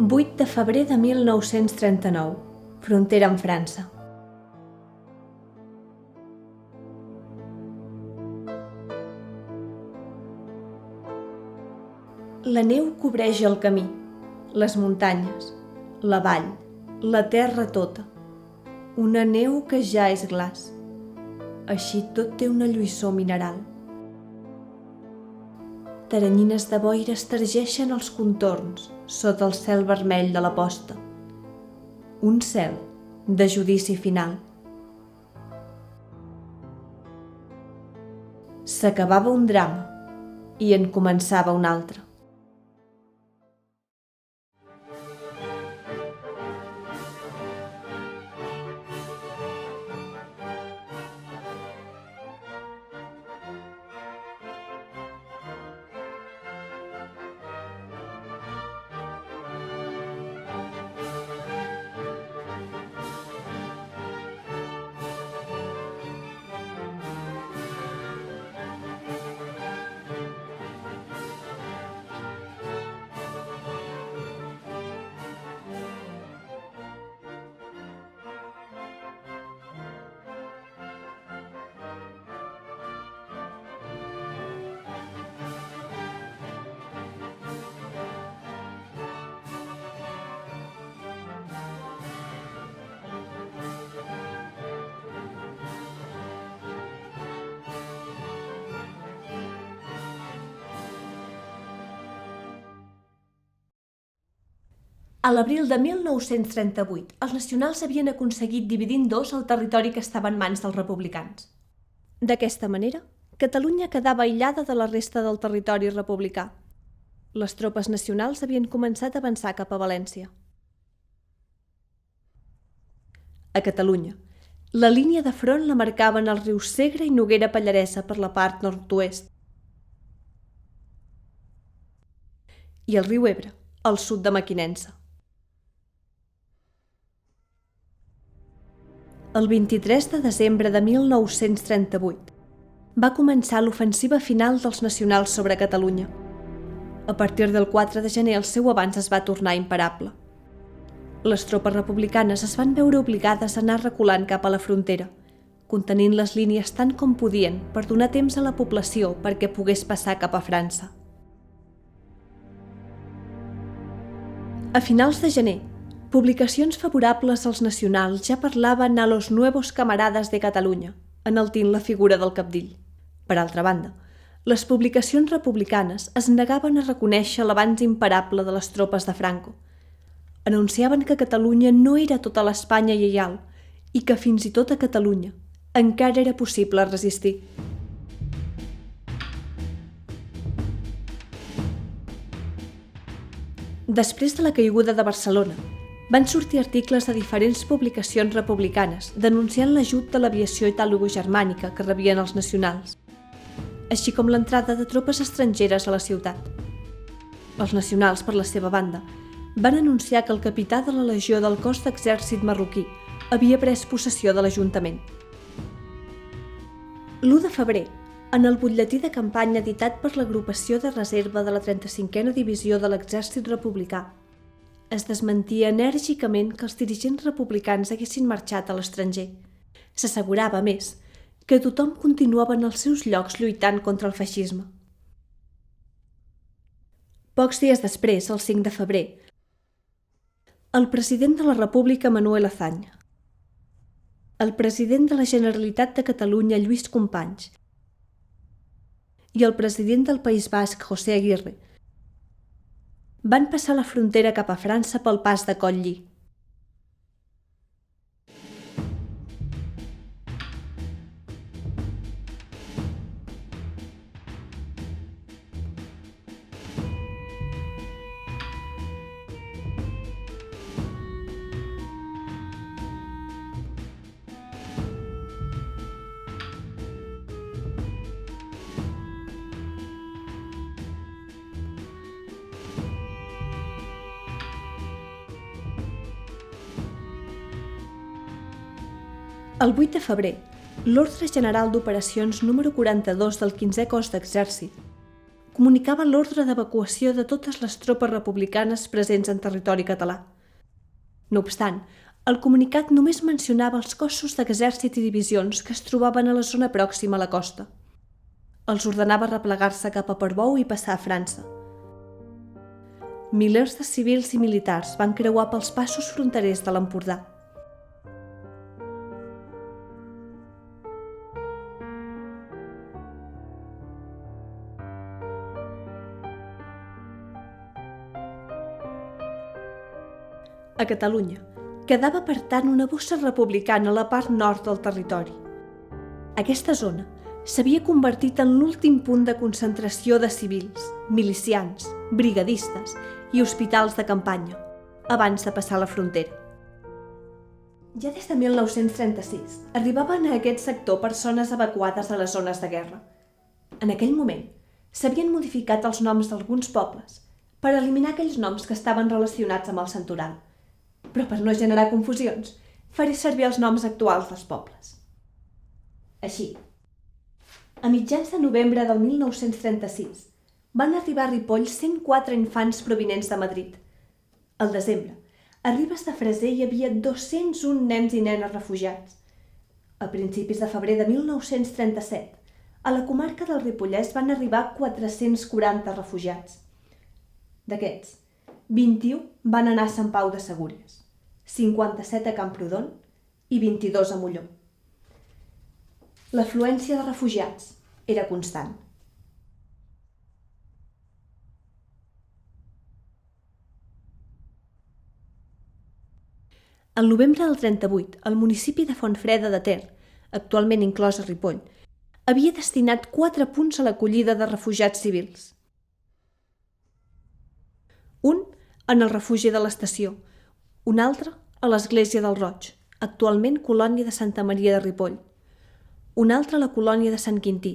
8 de febrer de 1939, frontera amb França. La neu cobreix el camí, les muntanyes, la vall, la terra tota. Una neu que ja és glaç. Així tot té una lluïssor mineral. Teranyines de boira estergeixen els contorns sota el cel vermell de la posta. Un cel de judici final. S'acabava un drama i en començava un altre. A l'abril de 1938, els nacionals havien aconseguit dividir en dos el territori que estava en mans dels republicans. D'aquesta manera, Catalunya quedava aïllada de la resta del territori republicà. Les tropes nacionals havien començat a avançar cap a València. A Catalunya, la línia de front la marcaven els rius Segre i Noguera Pallaresa per la part nord-oest i el riu Ebre, al sud de Mequinensa. El 23 de desembre de 1938 va començar l'ofensiva final dels nacionals sobre Catalunya. A partir del 4 de gener el seu avanç es va tornar imparable. Les tropes republicanes es van veure obligades a anar reculant cap a la frontera, contenint les línies tant com podien per donar temps a la població perquè pogués passar cap a França. A finals de gener, publicacions favorables als nacionals ja parlaven a los nuevos camaradas de Catalunya, enaltint la figura del cabdill. Per altra banda, les publicacions republicanes es negaven a reconèixer l'avanç imparable de les tropes de Franco. Anunciaven que Catalunya no era tota l'Espanya lleial i que fins i tot a Catalunya encara era possible resistir. Després de la caiguda de Barcelona, van sortir articles de diferents publicacions republicanes denunciant l'ajut de l'aviació italo-germànica que rebien els nacionals, així com l'entrada de tropes estrangeres a la ciutat. Els nacionals, per la seva banda, van anunciar que el capità de la legió del cos d'exèrcit marroquí havia pres possessió de l'Ajuntament. L'1 de febrer, en el butlletí de campanya editat per l'agrupació de reserva de la 35a Divisió de l'Exèrcit Republicà, es desmentia enèrgicament que els dirigents republicans haguessin marxat a l'estranger. S'assegurava, a més, que tothom continuava en els seus llocs lluitant contra el feixisme. Pocs dies després, el 5 de febrer, el president de la República, Manuel Azaña, el president de la Generalitat de Catalunya, Lluís Companys, i el president del País Basc, José Aguirre, van passar la frontera cap a França pel pas de Coll-Lli. El 8 de febrer, l'Ordre General d'Operacions número 42 del 15è Cos d'Exèrcit, comunicava l'ordre d'evacuació de totes les tropes republicanes presents en territori català. No obstant, el comunicat només mencionava els cossos d'exèrcit i divisions que es trobaven a la zona pròxima a la costa. Els ordenava replegar-se cap a Portbou i passar a França. Milers de civils i militars van creuar pels passos fronterers de l'Empordà. A Catalunya, quedava per tant una bossa republicana a la part nord del territori. Aquesta zona s'havia convertit en l'últim punt de concentració de civils, milicians, brigadistes i hospitals de campanya, abans de passar la frontera. Ja des de 1936 arribaven a aquest sector persones evacuades de les zones de guerra. En aquell moment, s'havien modificat els noms d'alguns pobles per eliminar aquells noms que estaven relacionats amb el santoral. Però per no generar confusions, faré servir els noms actuals dels pobles. Així, a mitjans de novembre del 1936, van arribar a Ripoll 104 infants provinents de Madrid. Al desembre, a Ribes de Freser hi havia 201 nens i nenes refugiats. A principis de febrer de 1937, a la comarca del Ripollès van arribar 440 refugiats. D'aquests, 21 van anar a Sant Pau de Segúries, 57 a Camprodon i 22 a Molló. L'afluència de refugiats era constant. Al novembre del 38, el municipi de Fontfreda de Ter, actualment inclòs a Ripoll, havia destinat 4 punts a l'acollida de refugiats civils. Un en el refugi de l'Estació, un altre a l'Església del Roig, actualment colònia de Santa Maria de Ripoll, un altre a la colònia de Sant Quintí,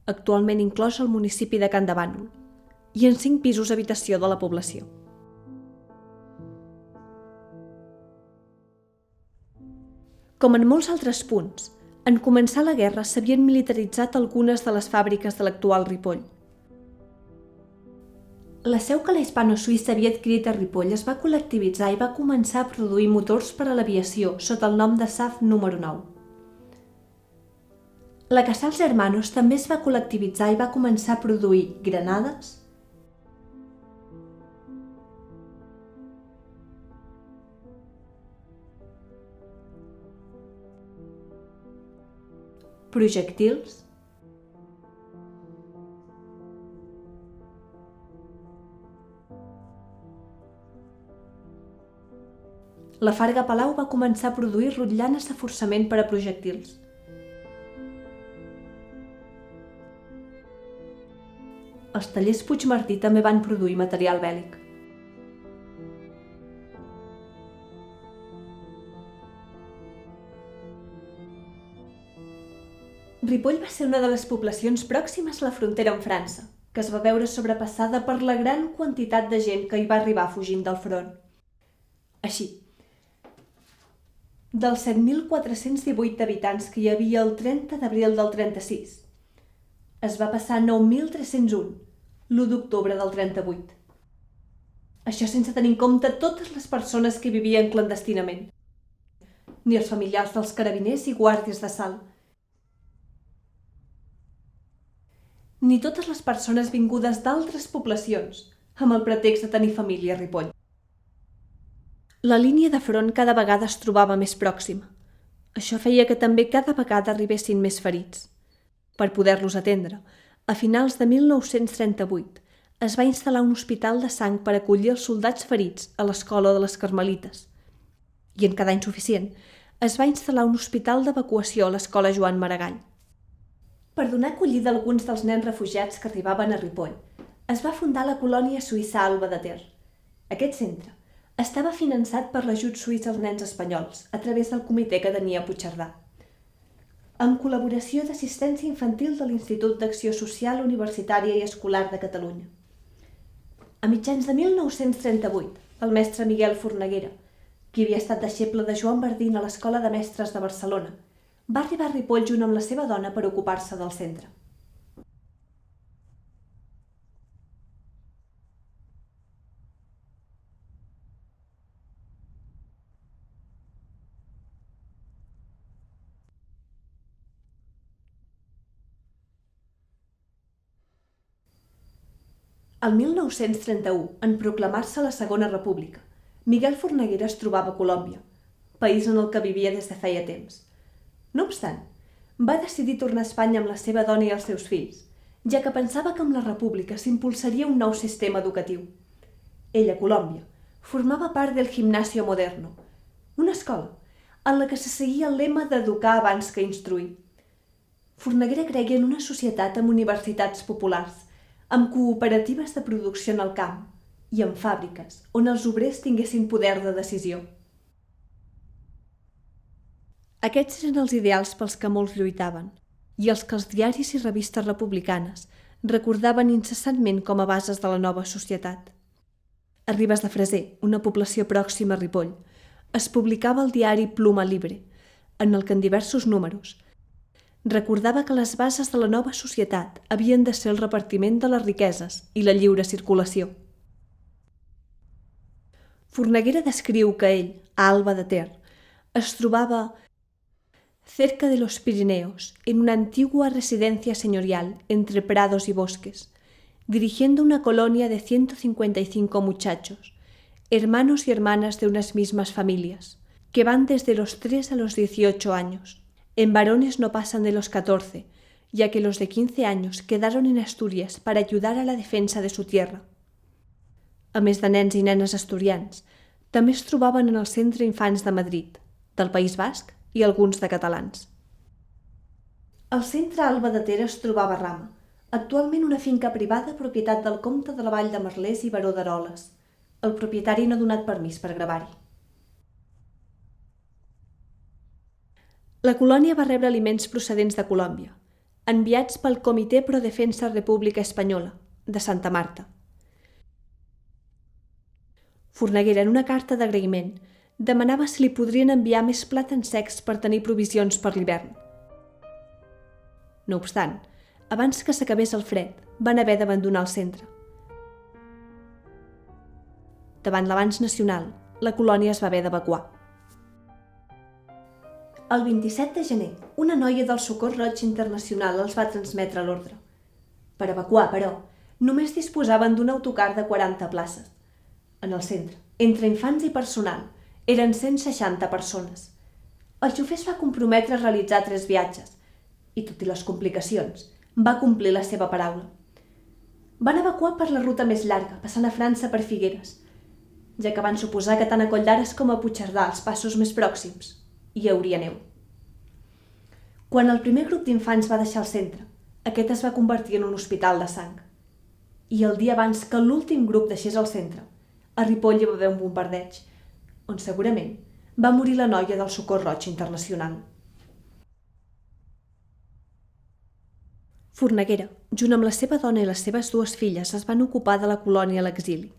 actualment inclòs al municipi de Can de Bànol, i en 5 pisos habitació de la població. Com en molts altres punts, en començar la guerra s'havien militaritzat algunes de les fàbriques de l'actual Ripoll. La seu que la hispano-suïssa havia adquirit a Ripoll es va col·lectivitzar i va començar a produir motors per a l'aviació sota el nom de SAF número 9. La Casals Hermanos també es va col·lectivitzar i va començar a produir granades, projectils, la Farga Palau va començar a produir rotllanes de forçament per a projectils. Els tallers Puigmartí també van produir material bèl·lic. Ripoll va ser una de les poblacions pròximes a la frontera amb França, que es va veure sobrepassada per la gran quantitat de gent que hi va arribar fugint del front. Així, dels 7.418 habitants que hi havia el 30 d'abril del 36, es va passar a 9.301 l'1 d'octubre del 38. Això sense tenir en compte totes les persones que vivien clandestinament, ni els familiars dels carabiners i guàrdies de salt, ni totes les persones vingudes d'altres poblacions amb el pretext de tenir família a Ripoll. La línia de front cada vegada es trobava més pròxima. Això feia que també cada vegada arribessin més ferits. Per poder-los atendre, a finals de 1938 es va instal·lar un hospital de sang per acollir els soldats ferits a l'escola de les Carmelites. I en quedar insuficient, es va instal·lar un hospital d'evacuació a l'escola Joan Maragall. Per donar acollida a alguns dels nens refugiats que arribaven a Ripoll, es va fundar la colònia suïssa Alba de Ter. Aquest centre estava finançat per l'ajut suís als nens espanyols a través del comitè que tenia Puigcerdà, amb col·laboració d'assistència infantil de l'Institut d'Acció Social Universitària i Escolar de Catalunya. A mitjans de 1938, el mestre Miguel Forneguera, qui havia estat deixeble de Joan Bardín a l'Escola de Mestres de Barcelona, va arribar a Ripoll junt amb la seva dona per ocupar-se del centre. El 1931, en proclamar-se la Segona República, Miguel Forneguera es trobava a Colòmbia, país en el que vivia des de feia temps. No obstant, va decidir tornar a Espanya amb la seva dona i els seus fills, ja que pensava que amb la República s'impulsaria un nou sistema educatiu. Ell, a Colòmbia, formava part del Gimnasio Moderno, una escola en la que se seguia el lema d'educar abans que instruir. Forneguera creia en una societat amb universitats populars, amb cooperatives de producció en el camp i amb fàbriques on els obrers tinguessin poder de decisió. Aquests eren els ideals pels que molts lluitaven i els que els diaris i revistes republicanes recordaven incessantment com a bases de la nova societat. A Ribes de Freser, una població pròxima a Ripoll, es publicava el diari Pluma Libre, en el que en diversos números recordava que les bases de la nova societat havien de ser el repartiment de les riqueses i la lliure circulació. Forneguera descriu que ell, a Alba de Ter, es trobava cerca de los Pirineos, en una antigua residencia señorial entre prados y bosques, dirigiendo una colonia de 155 muchachos, hermanos y hermanas de unas mismas familias, que van desde los 3 a los 18 años. En varones no pasan de los 14, ya que los de 15 años quedaron en Asturias para ayudar a la defensa de su tierra. A més de nens i nenes asturians, també es trobaven en el Centre Infants de Madrid, del País Basc i alguns de catalans. El centre Alba de Ter es trobava a Rama, actualment una finca privada propietat del comte de la Vall de Merlès i baró d'Eroles. El propietari no ha donat permís per gravar-hi. La colònia va rebre aliments procedents de Colòmbia, enviats pel Comité Pro Defensa República Espanyola, de Santa Marta. Forneguera, en una carta d'agraïment, demanava si li podrien enviar més plàtans secs per tenir provisions per l'hivern. No obstant, abans que s'acabés el fred, van haver d'abandonar el centre. Davant l'avanç nacional, la colònia es va haver d'evacuar. El 27 de gener, una noia del Socors Roig Internacional els va transmetre l'ordre. Per evacuar, però, només disposaven d'un autocar de 40 places. En el centre, entre infants i personal, eren 160 persones. El xofer es va comprometre a realitzar 3 viatges i, tot i les complicacions, va complir la seva paraula. Van evacuar per la ruta més llarga, passant a França per Figueres, ja que van suposar que tant a Colldares com a Puigcerdà, els passos més pròxims, hi hauria neu. Quan el primer grup d'infants va deixar el centre, aquest es va convertir en un hospital de sang. I el dia abans que l'últim grup deixés el centre, a Ripoll hi va haver un bombardeig, on segurament va morir la noia del Socors Roig Internacional. Forneguera, junt amb la seva dona i les seves 2 filles, es van ocupar de la colònia a l'exili.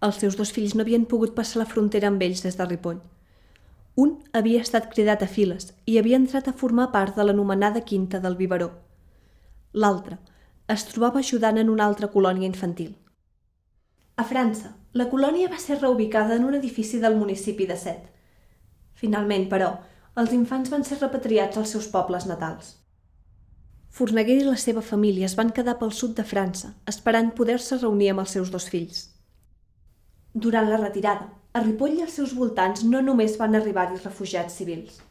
Els seus 2 fills no havien pogut passar la frontera amb ells des de Ripoll. Un havia estat cridat a files i havia entrat a formar part de l'anomenada Quinta del Biberó. L'altre es trobava ajudant en una altra colònia infantil. A França, la colònia va ser reubicada en un edifici del municipi de Sète. Finalment, però, els infants van ser repatriats als seus pobles natals. Forneguera i la seva família es van quedar pel sud de França, esperant poder-se reunir amb els seus 2 fills. Durant la retirada, a Ripoll i als seus voltants no només van arribar-hi refugiats civils.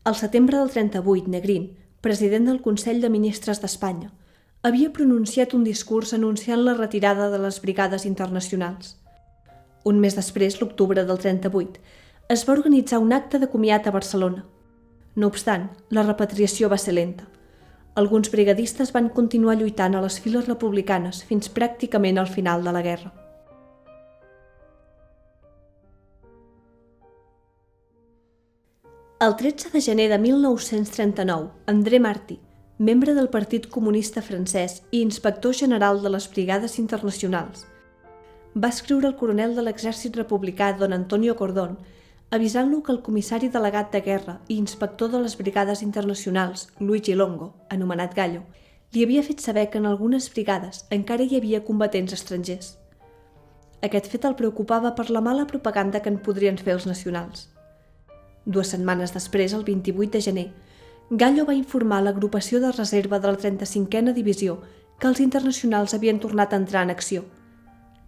Al setembre del 38, Negrín, president del Consell de Ministres d'Espanya, havia pronunciat un discurs anunciant la retirada de les brigades internacionals. Un mes després, l'octubre del 38, es va organitzar un acte de comiat a Barcelona. No obstant, la repatriació va ser lenta. Alguns brigadistes van continuar lluitant a les files republicanes fins pràcticament al final de la guerra. El 13 de gener de 1939, André Marty, membre del Partit Comunista francès i inspector general de les Brigades Internacionals, va escriure al coronel de l'exèrcit republicà don Antonio Cordón avisant-lo que el comissari delegat de guerra i inspector de les Brigades Internacionals, Luigi Longo, anomenat Gallo, li havia fet saber que en algunes brigades encara hi havia combatents estrangers. Aquest fet el preocupava per la mala propaganda que en podrien fer els nacionals. 2 setmanes després, el 28 de gener, Gallo va informar l'agrupació de reserva de la 35a Divisió que els internacionals havien tornat a entrar en acció.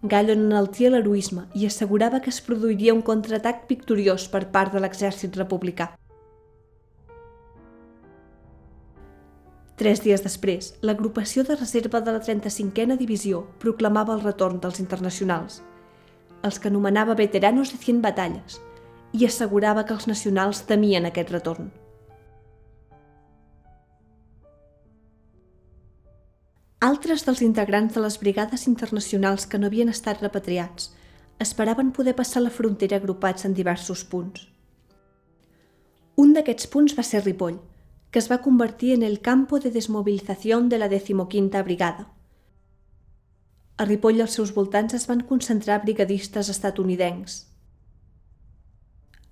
Gallo enaltia l'heroisme i assegurava que es produiria un contraatac victoriós per part de l'exèrcit republicà. 3 dies després, l'agrupació de reserva de la 35a Divisió proclamava el retorn dels internacionals, els que anomenava veteranos de 100 batalles, i assegurava que els nacionals temien aquest retorn. Altres dels integrants de les brigades internacionals que no havien estat repatriats esperaven poder passar la frontera agrupats en diversos punts. Un d'aquests punts va ser Ripoll, que es va convertir en el campo de desmovilización de la 15ª Brigada. A Ripoll i als seus voltants es van concentrar brigadistes estatunidencs,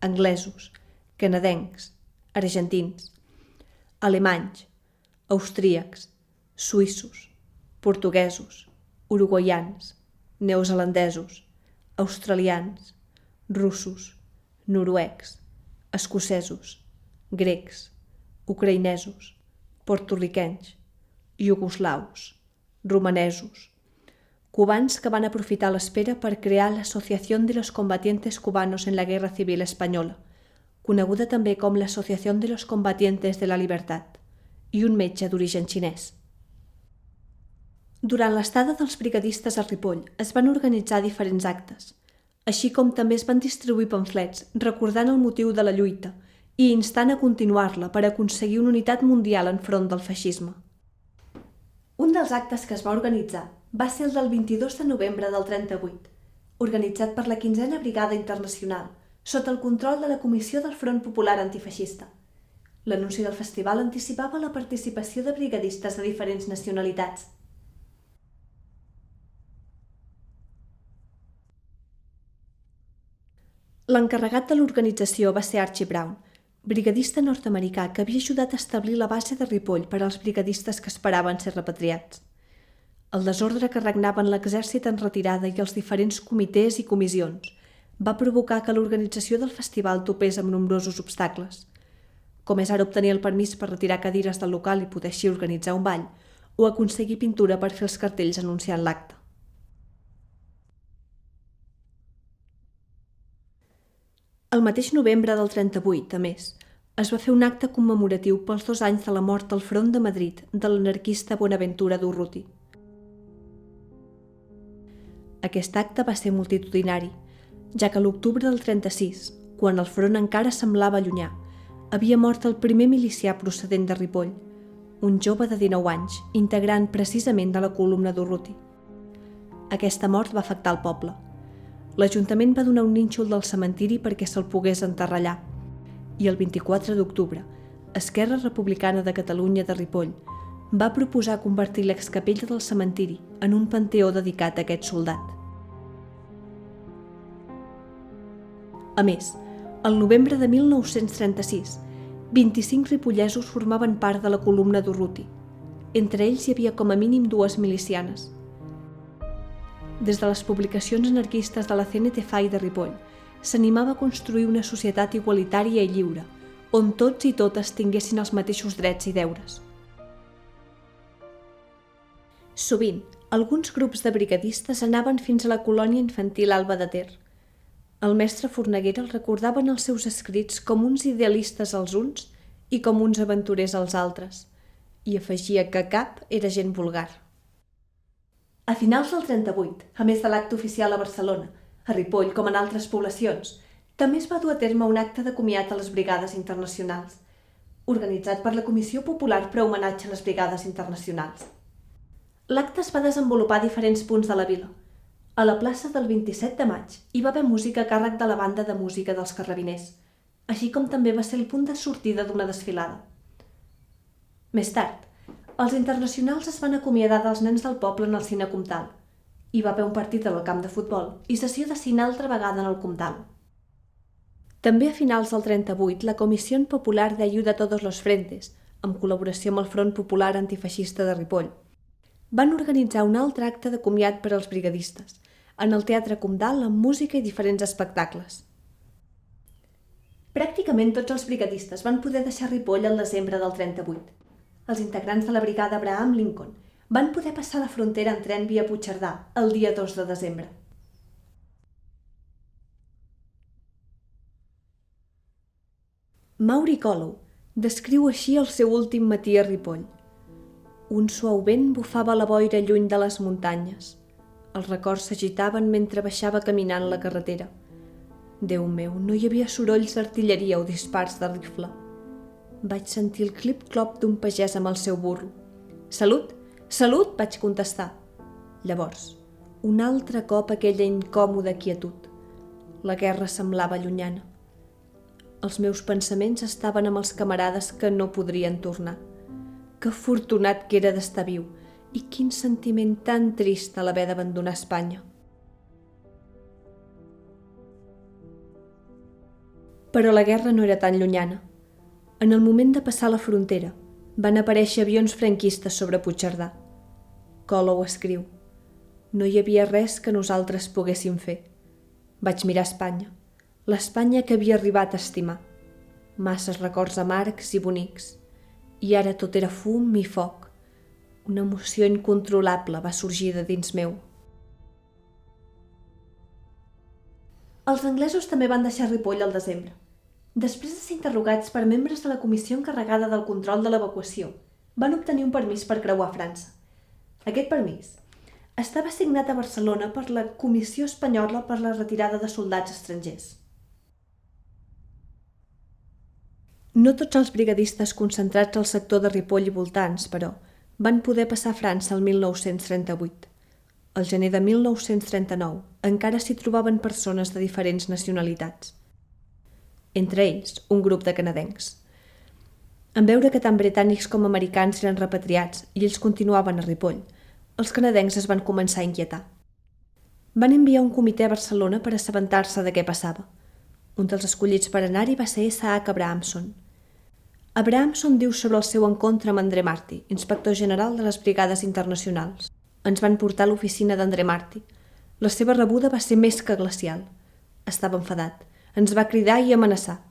anglesos, canadencs, argentins, alemanys, austríacs, suïssos, portuguesos, uruguaians, neozelandesos, australians, russos, noruecs, escocesos, grecs, ucraïnesos, porto-riquenys, iugoslaus, romanesos, cubans que van aprofitar l'espera per crear l'Asociación de los Combatientes Cubanos en la Guerra Civil Espanyola, coneguda també com l'Asociación de los Combatientes de la Libertad, i un metge d'origen xinès. Durant l'estada dels brigadistes a Ripoll es van organitzar diferents actes, així com també es van distribuir pamflets recordant el motiu de la lluita i instant a continuar-la per aconseguir una unitat mundial enfront del feixisme. Un dels actes que es va organitzar va ser el del 22 de novembre del 38, organitzat per la 15a Brigada Internacional, sota el control de la Comissió del Front Popular Antifeixista. L'anunci del festival anticipava la participació de brigadistes de diferents nacionalitats. L'encarregat de l'organització va ser Archie Brown, brigadista nord-americà que havia ajudat a establir la base de Ripoll per als brigadistes que esperaven ser repatriats. El desordre que regnava en l'exèrcit en retirada i els diferents comitès i comissions va provocar que l'organització del festival topés amb nombrosos obstacles, com és ara obtenir el permís per retirar cadires del local i poder així organitzar un ball, o aconseguir pintura per fer els cartells anunciant l'acte. El mateix novembre del 38, a més, es va fer un acte commemoratiu pels 2 anys de la mort al front de Madrid de l'anarquista Bonaventura Durruti. Aquest acte va ser multitudinari, ja que a l'octubre del 36, quan el front encara semblava llunyà, havia mort el primer milicià procedent de Ripoll, un jove de 19 anys, integrant precisament de la columna Durruti. Aquesta mort va afectar el poble. L'Ajuntament va donar un nínxol del cementiri perquè se'l pogués enterrar allà, i el 24 d'octubre, Esquerra Republicana de Catalunya de Ripoll va proposar convertir l'excapella del cementiri en un panteó dedicat a aquest soldat. A més, al novembre de 1936, 25 ripollesos formaven part de la columna Durruti. Entre ells hi havia com a mínim 2 milicianes. Des de les publicacions anarquistes de la CNT-FAI de Ripoll, s'animava a construir una societat igualitària i lliure, on tots i totes tinguessin els mateixos drets i deures. Sovint, alguns grups de brigadistes anaven fins a la colònia infantil Alba de Ter. El mestre Forneguera els recordava en els seus escrits com uns idealistes als uns i com uns aventurers als altres, i afegia que cap era gent vulgar. A finals del 38, a més de l'acte oficial a Barcelona, a Ripoll com en altres poblacions, també es va dur a terme un acte de comiat a les brigades internacionals, organitzat per la Comissió Popular per a homenatge a les brigades internacionals. L'acte es va desenvolupar a diferents punts de la vila. A la plaça del 27 de maig hi va haver música a càrrec de la banda de música dels carrabiners, així com també va ser el punt de sortida d'una desfilada. Més tard, els internacionals es van acomiadar dels nens del poble en el cine Comtal. Hi va haver un partit al camp de futbol i sessió de cine altra vegada en el Comtal. També a finals del 38, la Comissió Popular de Ayuda a Todos los Frentes, en col·laboració amb el Front Popular Antifeixista de Ripoll, van organitzar un altre acte de comiat per als brigadistes, en el Teatre Comtal amb música i diferents espectacles. Pràcticament tots els brigadistes van poder deixar Ripoll al desembre del 38. Els integrants de la brigada Abraham Lincoln van poder passar la frontera en tren via Puigcerdà el dia 2 de desembre. Mauri Còlou descriu així el seu últim matí a Ripoll. Un suau vent bufava la boira lluny de les muntanyes. Els records s'agitaven mentre baixava caminant la carretera. Déu meu, no hi havia sorolls d'artilleria o dispars de rifle. Vaig sentir el clip-clop d'un pagès amb el seu burro. «Salut! Salut!», vaig contestar. Llavors, un altre cop aquella incòmoda quietud. La guerra semblava llunyana. Els meus pensaments estaven amb els camarades que no podrien tornar. Que afortunat que era d'estar viu i quin sentiment tan trist a l'haver d'abandonar Espanya. Però la guerra no era tan llunyana. En el moment de passar la frontera, van aparèixer avions franquistes sobre Puigcerdà. Còlou escriu: «No hi havia res que nosaltres poguéssim fer. Vaig mirar Espanya, l'Espanya que havia arribat a estimar. Masses records amargs i bonics. I ara tot era fum i foc. Una emoció incontrolable va sorgir de dins meu». Els anglesos també van deixar Ripoll al desembre. Després de ser interrogats per membres de la comissió encarregada del control de l'evacuació, van obtenir un permís per creuar França. Aquest permís estava signat a Barcelona per la Comissió Espanyola per la Retirada de Soldats Estrangers. No tots els brigadistes concentrats al sector de Ripoll i voltants, però, van poder passar a França el 1938. Al gener de 1939 encara s'hi trobaven persones de diferents nacionalitats. Entre ells, un grup de canadencs. En veure que tant britànics com americans eren repatriats i ells continuaven a Ripoll, els canadencs es van començar a inquietar. Van enviar un comitè a Barcelona per assabentar-se de què passava. Un dels escollits per anar-hi va ser Isaac Abrahamson. Abrahamson diu sobre el seu encontre amb André Marty, inspector general de les Brigades Internacionals. Ens van portar a l'oficina d'André Marty. La seva rebuda va ser més que glacial. Estava enfadat. Ens va cridar i amenaçar.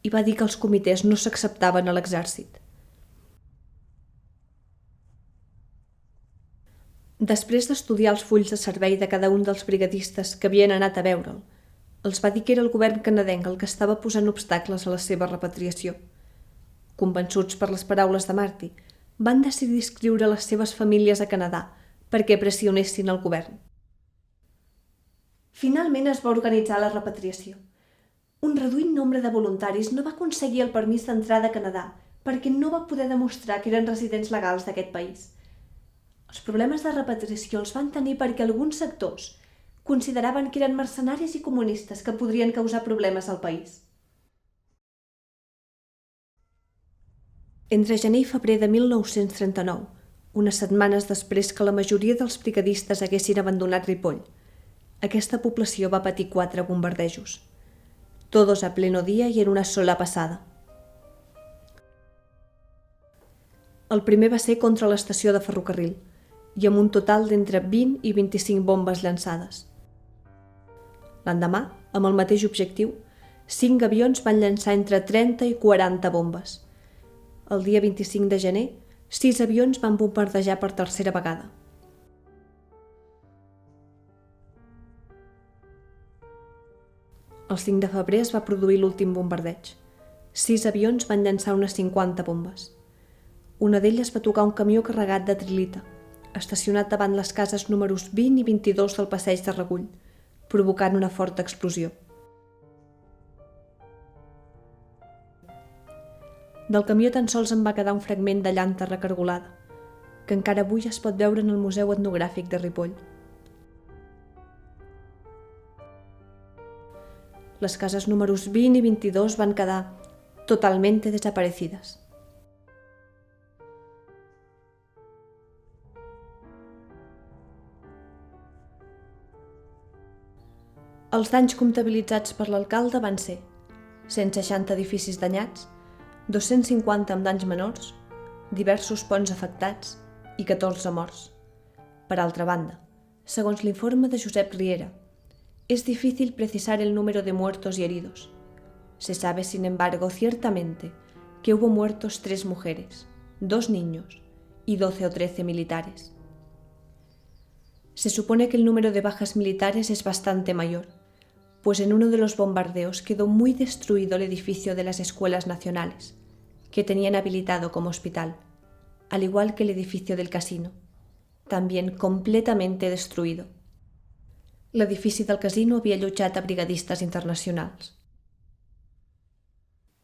I va dir que els comitès no s'acceptaven a l'exèrcit. Després d'estudiar els fulls de servei de cada un dels brigadistes que havien anat a veure'l, els va dir que era el govern canadenc el que estava posant obstacles a la seva repatriació. Convençuts per les paraules de Marty, van decidir inscriure les seves famílies a Canadà perquè pressionessin el govern. Finalment es va organitzar la repatriació. Un reduït nombre de voluntaris no va aconseguir el permís d'entrada a Canadà perquè no va poder demostrar que eren residents legals d'aquest país. Els problemes de repatriació els van tenir perquè alguns sectors consideraven que eren mercenaris i comunistes que podrien causar problemes al país. Entre gener i febrer de 1939, unes setmanes després que la majoria dels brigadistes haguessin abandonat Ripoll, aquesta població va patir 4 bombardejos. Todos a pleno dia i en una sola passada. El primer va ser contra l'estació de ferrocarril i amb un total d'entre 20 i 25 bombes llançades. L'endemà, amb el mateix objectiu, 5 avions van llançar entre 30 i 40 bombes. El dia 25 de gener, 6 avions van bombardejar per tercera vegada. El 5 de febrer es va produir l'últim bombardeig. 6 avions van llançar unes 50 bombes. Una d'elles va tocar un camió carregat de trilita, estacionat davant les cases números 20 i 22 del passeig de Regull, provocant una forta explosió. Del camió tan sols en va quedar un fragment de llanta recargolada, que encara avui es pot veure en el Museu Etnogràfic de Ripoll. Les cases números 20 i 22 van quedar totalmente desaparecidas. Els danys comptabilitzats per l'alcalde van ser 160 edificis danyats, 250 amb danys menors, diversos ponts afectats i 14 morts. Per altra banda, segons l'informe de Josep Riera, es difícil precisar el número de muertos y heridos. Se sabe, sin embargo, ciertamente que hubo muertos 3 mujeres, 2 niños y 12 o 13 militares. Se supone que el número de bajas militares es bastante mayor, pues en uno de los bombardeos quedó muy destruido el edificio de las escuelas nacionales, que tenían habilitado como hospital, al igual que el edificio del casino, también completamente destruïdo. L'edifici del casino havia allotjat a brigadistes internacionals.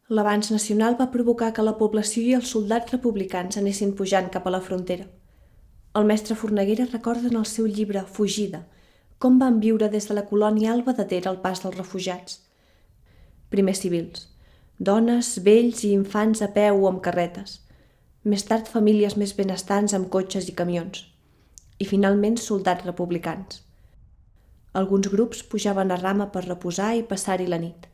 L'avanç nacional va provocar que la població i els soldats republicans anessin pujant cap a la frontera. El mestre Forneguera recorda en el seu llibre Fugida com van viure des de la colònia Alba de Ter al pas dels refugiats. Primer civils, dones, vells i infants a peu o amb carretes. Més tard famílies més benestants amb cotxes i camions. I finalment soldats republicans. Alguns grups pujaven a Rama per reposar i passar-hi la nit.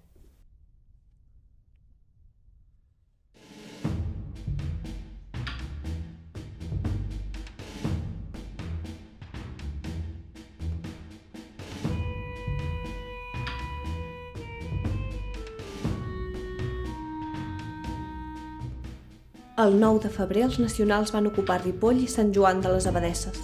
El 9 de febrer els nacionals van ocupar Ripoll i Sant Joan de les Abadesses.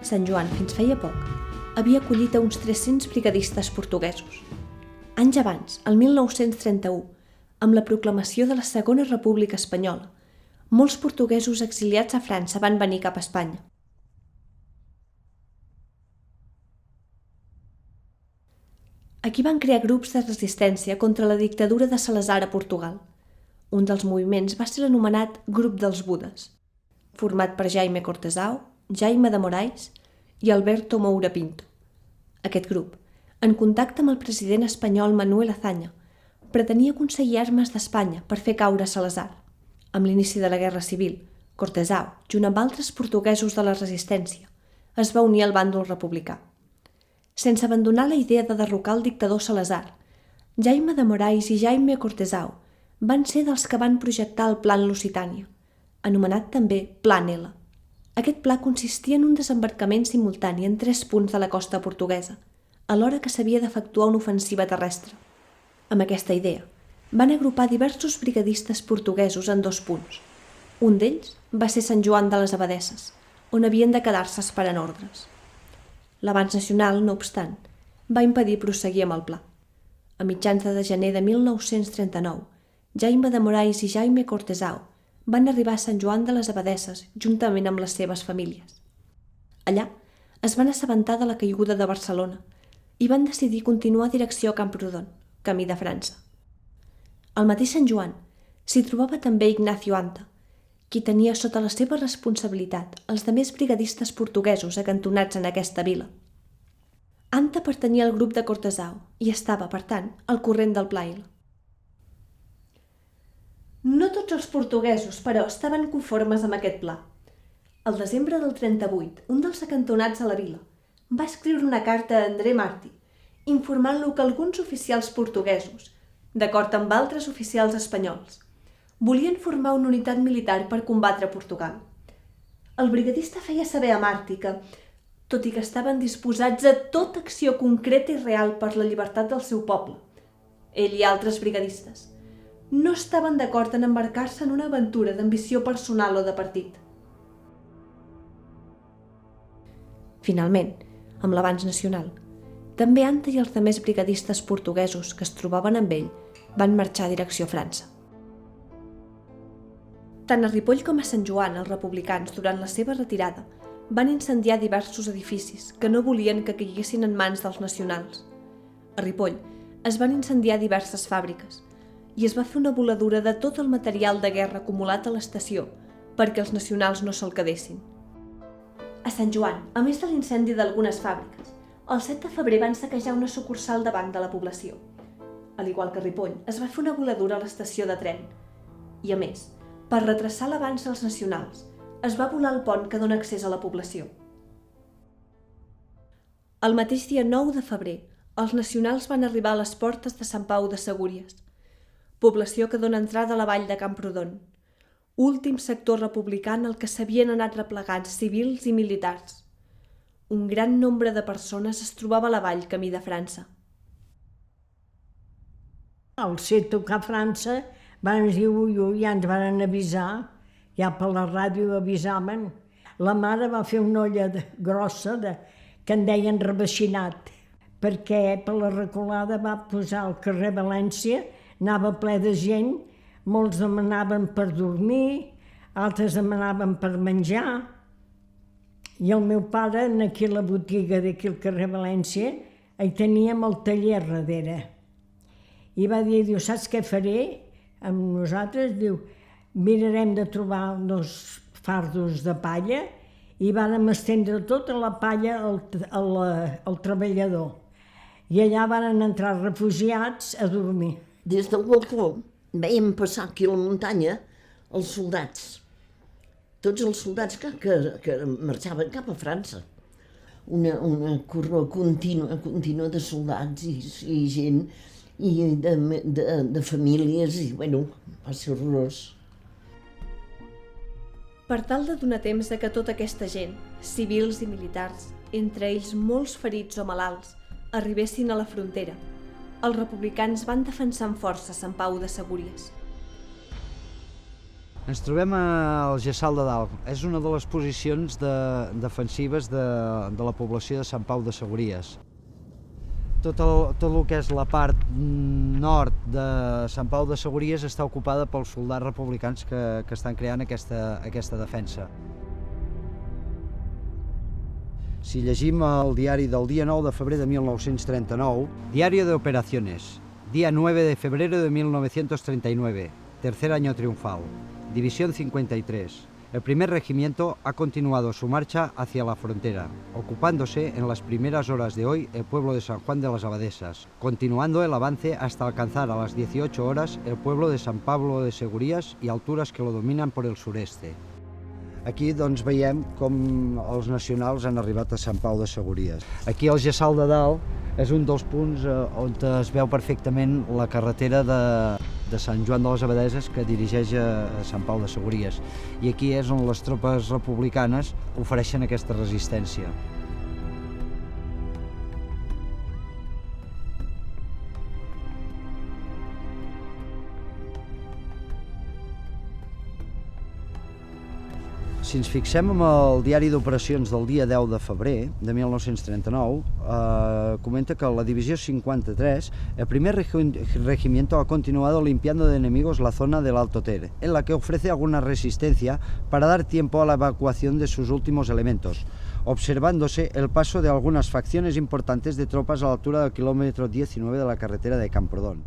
Sant Joan, fins feia poc, havia acollit a uns 300 brigadistes portuguesos. Anys abans, el 1931, amb la proclamació de la Segona República Espanyola, molts portuguesos exiliats a França van venir cap a Espanya. Aquí van crear grups de resistència contra la dictadura de Salazar a Portugal. Un dels moviments va ser l'anomenat Grup dels Budes, format per Jaime Cortesao, Jaime de Moraes i Alberto Moura Pinto. Aquest grup, en contacte amb el president espanyol Manuel Azaña, pretenia aconseguir armes d'Espanya per fer caure Salazar. Amb l'inici de la Guerra Civil, Cortesao, junt amb altres portuguesos de la resistència, es va unir al bàndol republicà. Sense abandonar la idea de derrocar el dictador Salazar, Jaime de Moraes i Jaime Cortesao van ser dels que van projectar el Plan Lusitània, anomenat també Plan L. Aquest pla consistia en un desembarcament simultani en 3 punts de la costa portuguesa, alhora que s'havia d'efectuar una ofensiva terrestre. Amb aquesta idea, van agrupar diversos brigadistes portuguesos en 2 punts. Un d'ells va ser Sant Joan de les Abadesses, on havien de quedar-se esperant ordres. L'avanç nacional, no obstant, va impedir prosseguir amb el pla. A mitjans de gener de 1939, Jaime de Moraes i Jaime Cortesao van arribar a Sant Joan de les Abadesses juntament amb les seves famílies. Allà es van assabentar de la caiguda de Barcelona i van decidir continuar direcció a Camprodon, camí de França. Al mateix Sant Joan s'hi trobava també Ignacio Anta, qui tenia sota la seva responsabilitat els demés brigadistes portuguesos acantonats en aquesta vila. Anta pertanyia al grup de Cortesao i estava, per tant, al corrent del Pla L. No tots els portuguesos, però, estaven conformes amb aquest pla. Al desembre del 38, un dels acantonats a la vila va escriure una carta a André Martí, informant-lo que alguns oficials portuguesos, d'acord amb altres oficials espanyols, volien formar una unitat militar per combatre Portugal. El brigadista feia saber a Martí que, tot i que estaven disposats a tota acció concreta i real per la llibertat del seu poble, ell i altres brigadistes no estaven d'acord en embarcar-se en una aventura d'ambició personal o de partit. Finalment, amb l'avanç nacional, també Anta i els demés brigadistes portuguesos que es trobaven amb ell van marxar a direcció a França. Tant a Ripoll com a Sant Joan, els republicans, durant la seva retirada, van incendiar diversos edificis que no volien que caiguessin en mans dels nacionals. A Ripoll es van incendiar diverses fàbriques i es va fer una voladura de tot el material de guerra acumulat a l'estació perquè els nacionals no se'l quedessin. A Sant Joan, a més de l'incendi d'algunes fàbriques, el 7 de febrer van saquejar una sucursal de banc de la població. Al igual que a Ripoll, es va fer una voladura a l'estació de tren. I a més, per retrasar l'avanç dels nacionals, es va volar el pont que dona accés a la població. El mateix dia 9 de febrer, els nacionals van arribar a les portes de Sant Pau de Segúries, població que dona entrada a la vall de Camprodon, últim sector republicà en el que s'havien anat replegats civils i militars. Un gran nombre de persones es trobava a la vall camí de França. Al ser tocar a França van dir ui, ui, ja ens van avisar, ja per la ràdio avisaven. La mare va fer una olla grossa que en deien rebaixinat, perquè per la reculada va posar al carrer València, anava ple de gent, molts demanaven per dormir, altres demanaven per menjar, i el meu pare, aquí a la botiga d'aquí al carrer València, hi teníem el taller darrere. I va dir, diu, saps què faré amb nosaltres? Diu, mirarem de trobar uns fardos de palla i vàrem estendre tota la palla al treballador. I allà van entrar refugiats a dormir. Des del balcó veiem passar aquí a la muntanya els soldats. Tots els soldats que marxaven cap a França. Una corró contínua de soldats i gent, i de famílies, i bueno, va ser horrorós. Per tal de donar temps a que tota aquesta gent, civils i militars, entre ells molts ferits o malalts, arribessin a la frontera, els republicans van defensar amb força Sant Pau de Segúries. Ens trobem al Gessal de Dalt. És una de les posicions defensives de la població de Sant Pau de Segúries. Tot el que és la part nord de Sant Pau de Segúries està ocupada pels soldats republicans que estan creant aquesta defensa. Si llegim el diari del dia 9 de febrer de 1939, Diario de Operaciones, día 9 de febrero de 1939, tercer año triunfal. División 53. El primer regimiento ha continuado su marcha hacia la frontera, ocupándose en las primeras horas de hoy el pueblo de San Juan de las Abadesas, continuando el avance hasta alcanzar a las 18 horas el pueblo de San Pablo de Segúries y alturas que lo dominan por el sureste. Aquí doncs veiem com els nacionals han arribat a Sant Pau de Segúries. Aquí al Gessal de Dalt és un dels punts on es veu perfectament la carretera de Sant Joan de les Abadeses que dirigeix a Sant Pau de Segúries. I aquí és on les tropes republicanes ofereixen aquesta resistència. Si ens fixem en el diari d'operacions del dia 10 de febrer de 1939, comenta que la Divisió 53, el primer regimiento ha continuado limpiando de enemigos la zona del Alto Ter, en la que ofrece alguna resistencia para dar tiempo a la evacuación de sus últimos elementos, observándose el paso de algunas facciones importantes de tropas a la altura del kilómetro 19 de la carretera de Camprodon.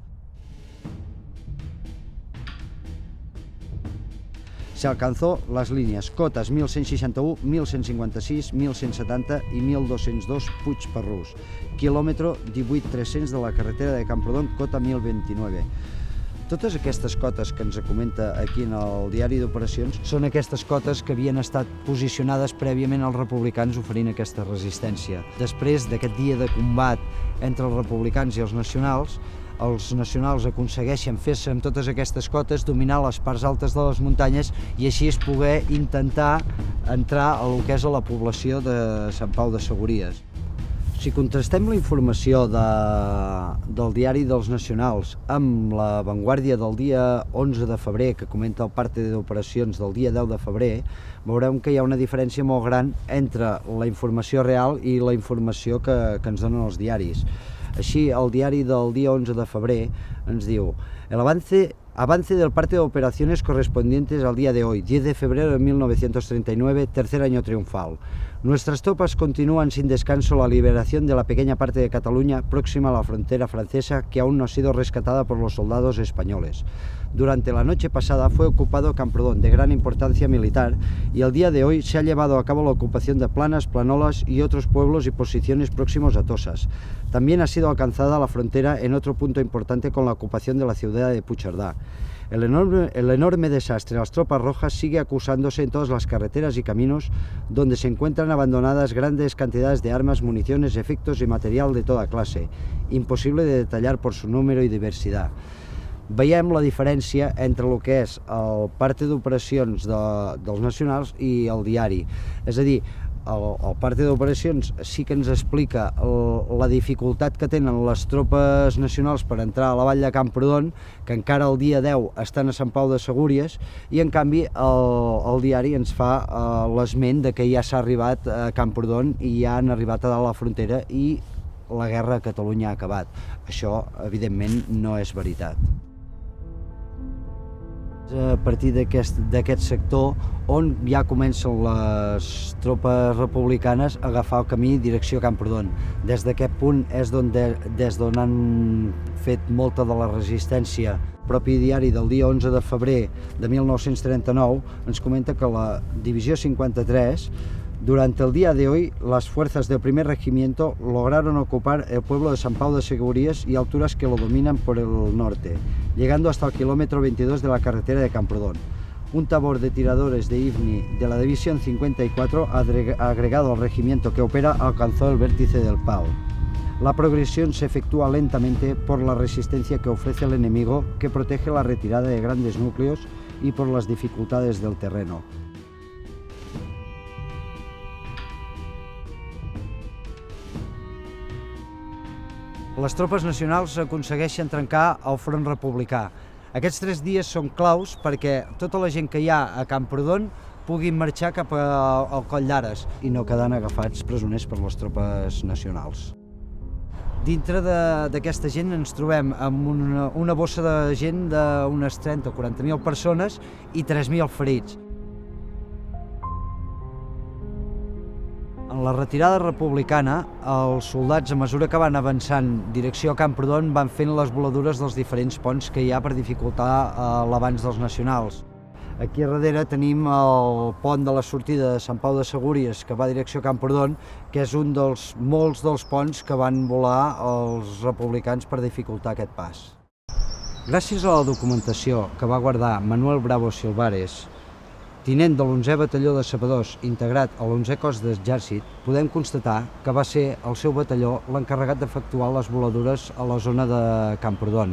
Se alcanzó las líneas cotas 1161, 1156, 1170 i 1202 Puig Parrús, quilòmetre 18.300 de la carretera de Camprodon, cota 1029. Totes aquestes cotes que ens comenta aquí en el diari d'operacions són aquestes cotes que havien estat posicionades prèviament als republicans oferint aquesta resistència. Després d'aquest dia de combat entre els republicans i els nacionals aconsegueixen fer-se amb totes aquestes cotes, dominar les parts altes de les muntanyes i així es poder intentar entrar a lo que és a la població de Sant Pau de Segúries. Si contrastem la informació del diari dels nacionals amb la Vanguardia del dia 11 de febrer, que comenta el parte d'operacions del dia 10 de febrer, veurem que hi ha una diferència molt gran entre la informació real i la informació que ens donen els diaris. Així, el diari del dia 11 de febrer ens diu: el avance del parte de operaciones correspondientes al día de hoy, 10 de febrero de 1939, tercer año triunfal. Nuestras tropas continúan sin descanso la liberación de la pequeña parte de Cataluña próxima a la frontera francesa que aún no ha sido rescatada por los soldados españoles. Durante la noche pasada fue ocupado Camprodon, de gran importancia militar, y el día de hoy se ha llevado a cabo la ocupación de Planas, Planolas y otros pueblos y posiciones próximos a Tosas. También ha sido alcanzada la frontera en otro punto importante con la ocupación de la ciudad de Puigcerdà. El enorme desastre de las tropas rojas sigue acusándose en todas las carreteras y caminos donde se encuentran abandonadas grandes cantidades de armas, municiones, efectos y material de toda clase, imposible de detallar por su número y diversidad. Veiem la diferència entre el que és el parte d'operacions dels nacionals i el diari. És a dir, el parte d'operacions sí que ens explica la dificultat que tenen les tropes nacionals per entrar a la vall de Camprodon, que encara el dia 10 estan a Sant Pau de Segúries, i en canvi el diari ens fa l'esment de que ja s'ha arribat a Camprodon i ja han arribat a dalt la frontera i la guerra a Catalunya ha acabat. Això, evidentment, no és veritat. A partir d'aquest sector on ja comencen les tropes republicanes a agafar el camí direcció Camprodon. Des d'aquest punt és des d'on han fet molta de la resistència. El propi diari del dia 11 de febrer de 1939 ens comenta que la Divisió 53, durante el día de hoy, las fuerzas del primer regimiento lograron ocupar el pueblo de San Pau de Segúries y alturas que lo dominan por el norte, llegando hasta el kilómetro 22 de la carretera de Camprodon. Un tabor de tiradores de IFNI de la División 54, agregado al regimiento que opera, alcanzó el vértice del Pau. La progresión se efectúa lentamente por la resistencia que ofrece el enemigo, que protege la retirada de grandes núcleos, y por las dificultades del terreno. Les tropes nacionals aconsegueixen trencar el front republicà. Aquests 3 dies són claus perquè tota la gent que hi ha a Camprodon puguin marxar cap al Coll d'Ares i no quedant agafats presoners per les tropes nacionals. Dintre d'aquesta gent ens trobem amb una bossa de gent d'unes 30 o 40.000 persones i 3.000 ferits. En la retirada republicana, els soldats, a mesura que van avançant direcció a Camprodon, van fent les voladures dels diferents ponts que hi ha per dificultar l'avanç dels nacionals. Aquí a darrere tenim el pont de la sortida de Sant Pau de Segúries, que va a direcció a Camprodon, que és un dels molts dels ponts que van volar els republicans per dificultar aquest pas. Gràcies a la documentació que va guardar Manuel Bravo Silvares, tinent de l'11è batalló de sapadors integrat a l'11è cos d'exèrcit, podem constatar que va ser el seu batalló l'encarregat d'efectuar les voladures a la zona de Camprodon.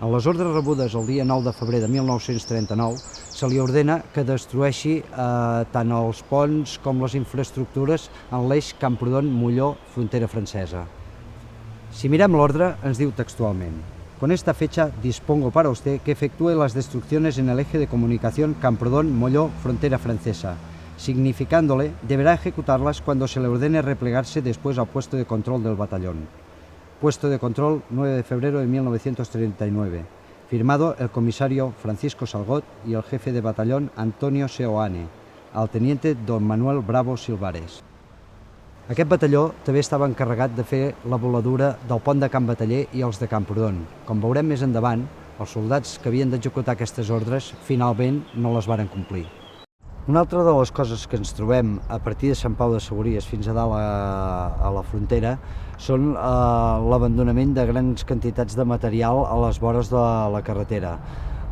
En les ordres rebudes el dia 9 de febrer de 1939 se li ordena que destrueixi tant els ponts com les infraestructures en l'eix Camprodon-Molló, frontera francesa. Si mirem l'ordre, ens diu textualment: con esta fecha dispongo para usted que efectúe las destrucciones en el eje de comunicación Camprodon-Molló, frontera francesa. Significándole, deberá ejecutarlas cuando se le ordene replegarse después al puesto de control del batallón. Puesto de control, 9 de febrero de 1939. Firmado el comisario Francisco Salgot y el jefe de batallón Antonio Seoane, al teniente don Manuel Bravo Silvares. Aquest batalló també estava encarregat de fer la voladura del pont de Can Bataller i els de Camprodon. Com veurem més endavant, els soldats que havien d'executar aquestes ordres finalment no les varen complir. Una altra de les coses que ens trobem a partir de Sant Pau de Segúries fins a dalt a la frontera són l'abandonament de grans quantitats de material a les vores de la carretera.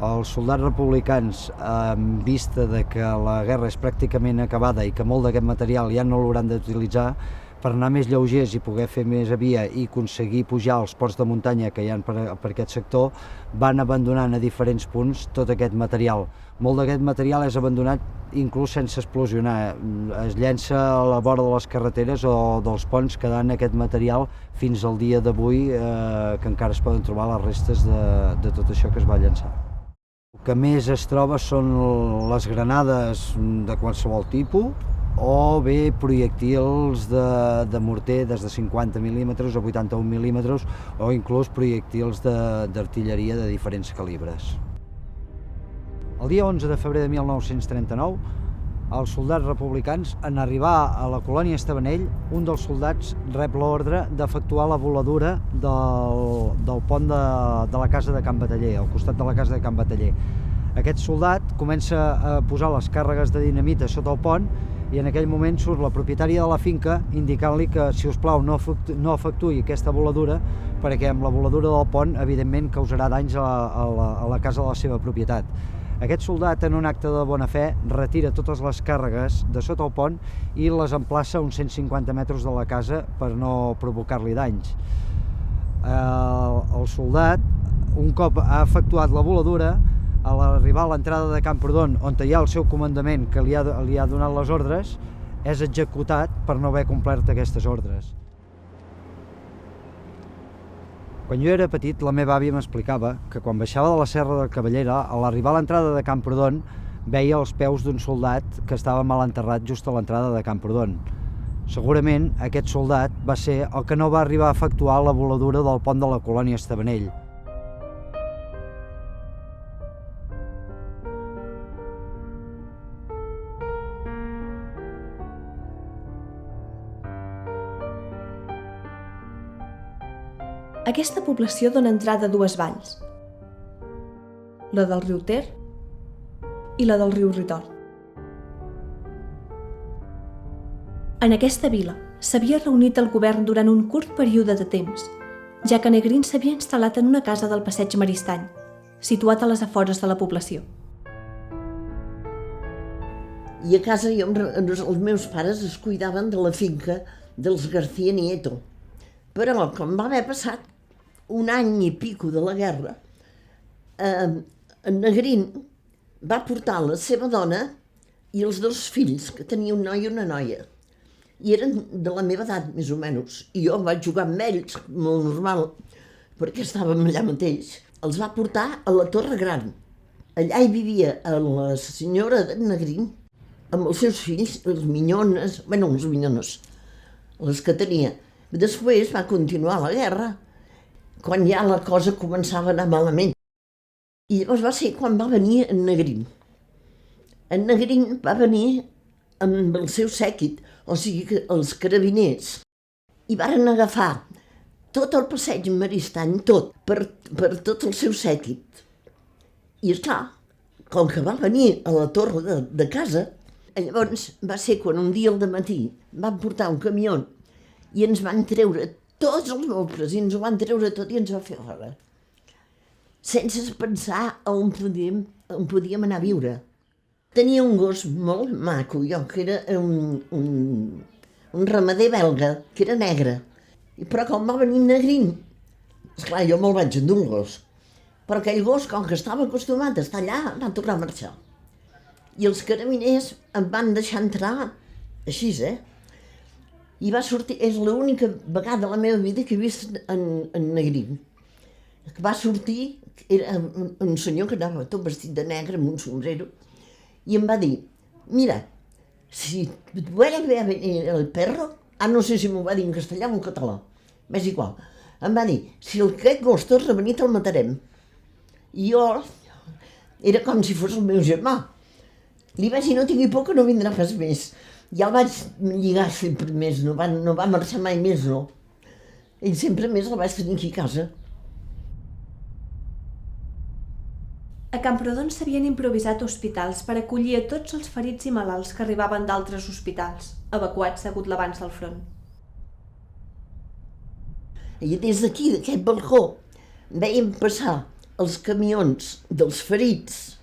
Els soldats republicans, en vista de que la guerra és pràcticament acabada i que molt d'aquest material ja no l'hauran d'utilitzar, per anar més lleugers i poder fer més via i aconseguir pujar als ports de muntanya que hi ha per aquest sector, van abandonant a diferents punts tot aquest material. Molt d'aquest material és abandonat inclús sense explosionar. Es llença a la vora de les carreteres o dels ponts quedant aquest material fins al dia d'avui que encara es poden trobar les restes de tot això que es va llançar. El que més es troba són les granades de qualsevol tipus o bé projectils de morter des de 50 mil·límetres o 81 mil·límetres o inclús projectils d'artilleria de diferents calibres. El dia 11 de febrer de 1939, els soldats republicans, en arribar a la colònia Estabanell, un dels soldats rep l'ordre d'efectuar la voladura del pont de la casa de Can Bataller, al costat de la casa de Can Bataller. Aquest soldat comença a posar les càrregues de dinamita sota el pont i en aquell moment surt la propietària de la finca indicant-li que, si us plau, no efectuï aquesta voladura perquè amb la voladura del pont, evidentment, causarà danys a la casa de la seva propietat. Aquest soldat, en un acte de bona fe, retira totes les càrregues de sota el pont i les emplaça a uns 150 metres de la casa per no provocar-li danys. El soldat, un cop ha efectuat la voladura, a l'arribar a l'entrada de Camprodon, on hi ha el seu comandament que li ha donat les ordres, és executat per no haver complert aquestes ordres. Quan jo era petit, la meva àvia m'explicava que quan baixava de la Serra de Cavallera, a l'arribar a l'entrada de Camprodon, veia els peus d'un soldat que estava mal enterrat just a l'entrada de Camprodon. Segurament aquest soldat va ser el que no va arribar a efectuar la voladura del pont de la colònia Estabanell. Aquesta població dona entrada a dues valls, la del riu Ter i la del riu Ritort. En aquesta vila s'havia reunit el govern durant un curt període de temps, ja que Negrín s'havia instal·lat en una casa del passeig Maristany, situat a les afores de la població. I a casa els meus pares es cuidaven de la finca dels García Nieto. Però com va haver passat un any i pico de la guerra, en Negrín va portar la seva dona i els dos fills, que tenia un noi i una noia. I eren de la meva edat, més o menys. I jo vaig jugar amb ells, molt normal, perquè estàvem allà mateix. Els va portar a la Torre Gran. Allà hi vivia la senyora de Negrín, amb els seus fills, les minyones, les que tenia. Després va continuar la guerra, quan ja la cosa començava a anar malament. I llavors va ser quan va venir en Negrín. En Negrín va venir amb el seu sèquit, o sigui que els carabiners, i varen agafar tot el passeig Maristany, tot, per tot el seu sèquit. I esclar, com que va venir a la torre de casa, llavors va ser quan un dia al dematí van portar un camió i ens van treure tots els mobles, i ens ho van treure tot i ens va fer fora. Sense pensar on podíem anar a viure. Tenia un gos molt maco, que era un ramader belga, que era negre. Però com va venir Negrín, esclar, jo me'l vaig endur el gos. Però aquell gos, com que estava acostumat a estar allà, va tornar a marxar. I els carabiners em van deixar entrar així, I va sortir, és l'única vegada a la meva vida que he vist en Negrín. Va sortir, era un senyor que anava tot vestit de negre amb un sombrero, i em va dir, mira, si vuelve a venir el perro, no sé si m'ho va dir en castellà o en català, m'és igual, em va dir, si aquest gos torna a venir te'l matarem. I jo, era com si fos el meu germà. Li vaig dir, no tingui por que no vindrà pas més. Ja el vaig lligar sempre més, no va marxar mai més, no. Ell sempre més el vaig tenir aquí a casa. A Camprodon s'havien improvisat hospitals per acollir a tots els ferits i malalts que arribaven d'altres hospitals, evacuats degut l'abans del front. I des d'aquí, d'aquest balcó, veiem passar els camions dels ferits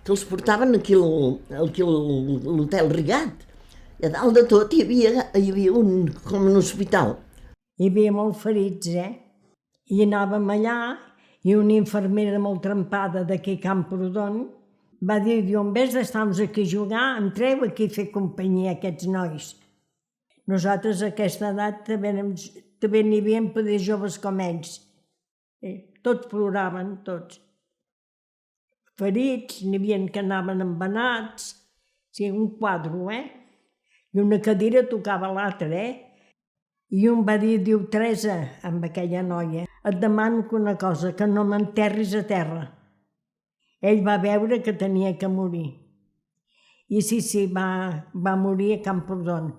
que els portaven aquí a l'hotel Rigat. I a dalt de tot hi havia com un hospital. Hi havia molts ferits, I anàvem allà i una infermera molt trempada d'aquí a Camprodon va dir, en vez d'estar-nos aquí a jugar, entreu aquí a fer companyia a aquests nois. Nosaltres a aquesta edat també n'hi havia poder joves com ells. Tots ploraven, tots. Ferits, n'hi havia que anaven embenats, un quadre, I una cadira tocava l'altra, I un va dir, diu, Teresa, amb aquella noia, et demano una cosa, que no m'enterris a terra. Ell va veure que tenia que morir. I sí, va morir a Camprodon.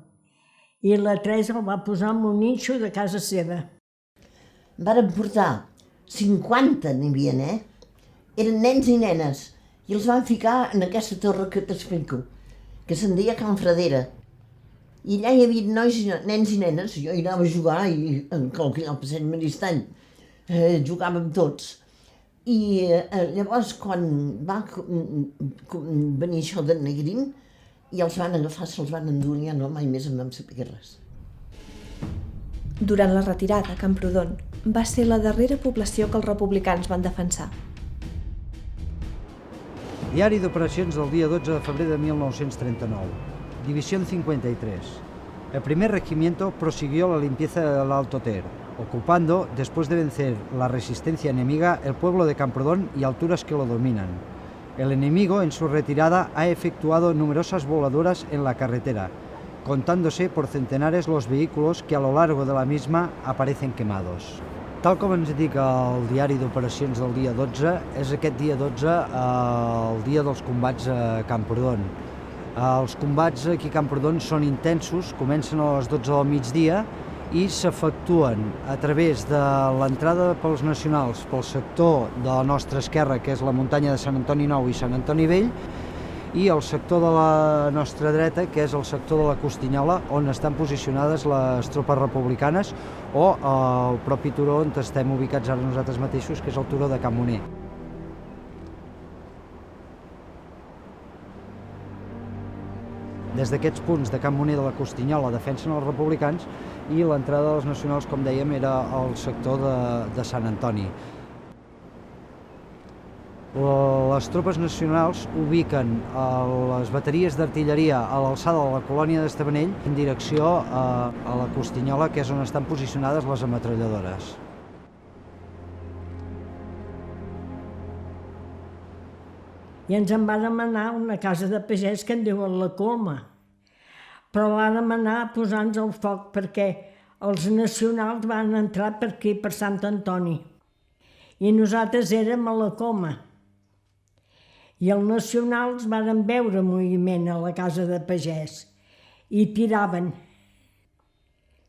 I la Teresa el va posar en un nínxol de casa seva. Varen portar 50 n'hi havia, Eren nens i nenes, i els van ficar en aquesta torre que t'explico, que se'n deia Can Fradera. I allà hi havia nens i nenes, jo hi anava a jugar, i en el passeig Maristany jugàvem tots. I llavors, quan va venir això de Negrín, i els van agafar, se'ls van endur, ja no, mai més en vam saber res. Durant la retirada, Camprodon va ser la darrera població que els republicans van defensar. Diari d'operacions del dia 12 de febrer de 1939. División 53. El primer regimiento prosiguió la limpieza del Alto Ter, ocupando, después de vencer la resistencia enemiga, el pueblo de Camprodón y alturas que lo dominan. El enemigo, en su retirada, ha efectuado numerosas voladuras en la carretera, contándose por centenares los vehículos que a lo largo de la misma aparecen quemados. Tal com ens indica el diari d'operacions del dia 12, és aquest dia 12 el dia dels combats a Camprodon. Els combats aquí a Camprodon són intensos, comencen a les 12 del migdia i s'efectuen a través de l'entrada pels nacionals pel sector de la nostra esquerra, que és la muntanya de Sant Antoni Nou i Sant Antoni Vell, i el sector de la nostra dreta, que és el sector de la Costinyola, on estan posicionades les tropes republicanes, o el propi turó on estem ubicats ara nosaltres mateixos, que és el turó de Can Moner. Des d'aquests punts de Can Moner de la Costinyola defensen els republicans i l'entrada dels nacionals, com dèiem, era el sector de Sant Antoni. Les tropes nacionals ubiquen les bateries d'artilleria a l'alçada de la colònia d'Estabanell en direcció a la Costinyola, que és on estan posicionades les ametralladores. I ens en vàrem anar a una casa de pagès que en diuen la Coma. Però vàrem anar posant-nos al foc perquè els nacionals van entrar per aquí, per Sant Antoni. I nosaltres érem a la Coma. I els nacionals varen veure moviment a la casa de pagès i tiraven.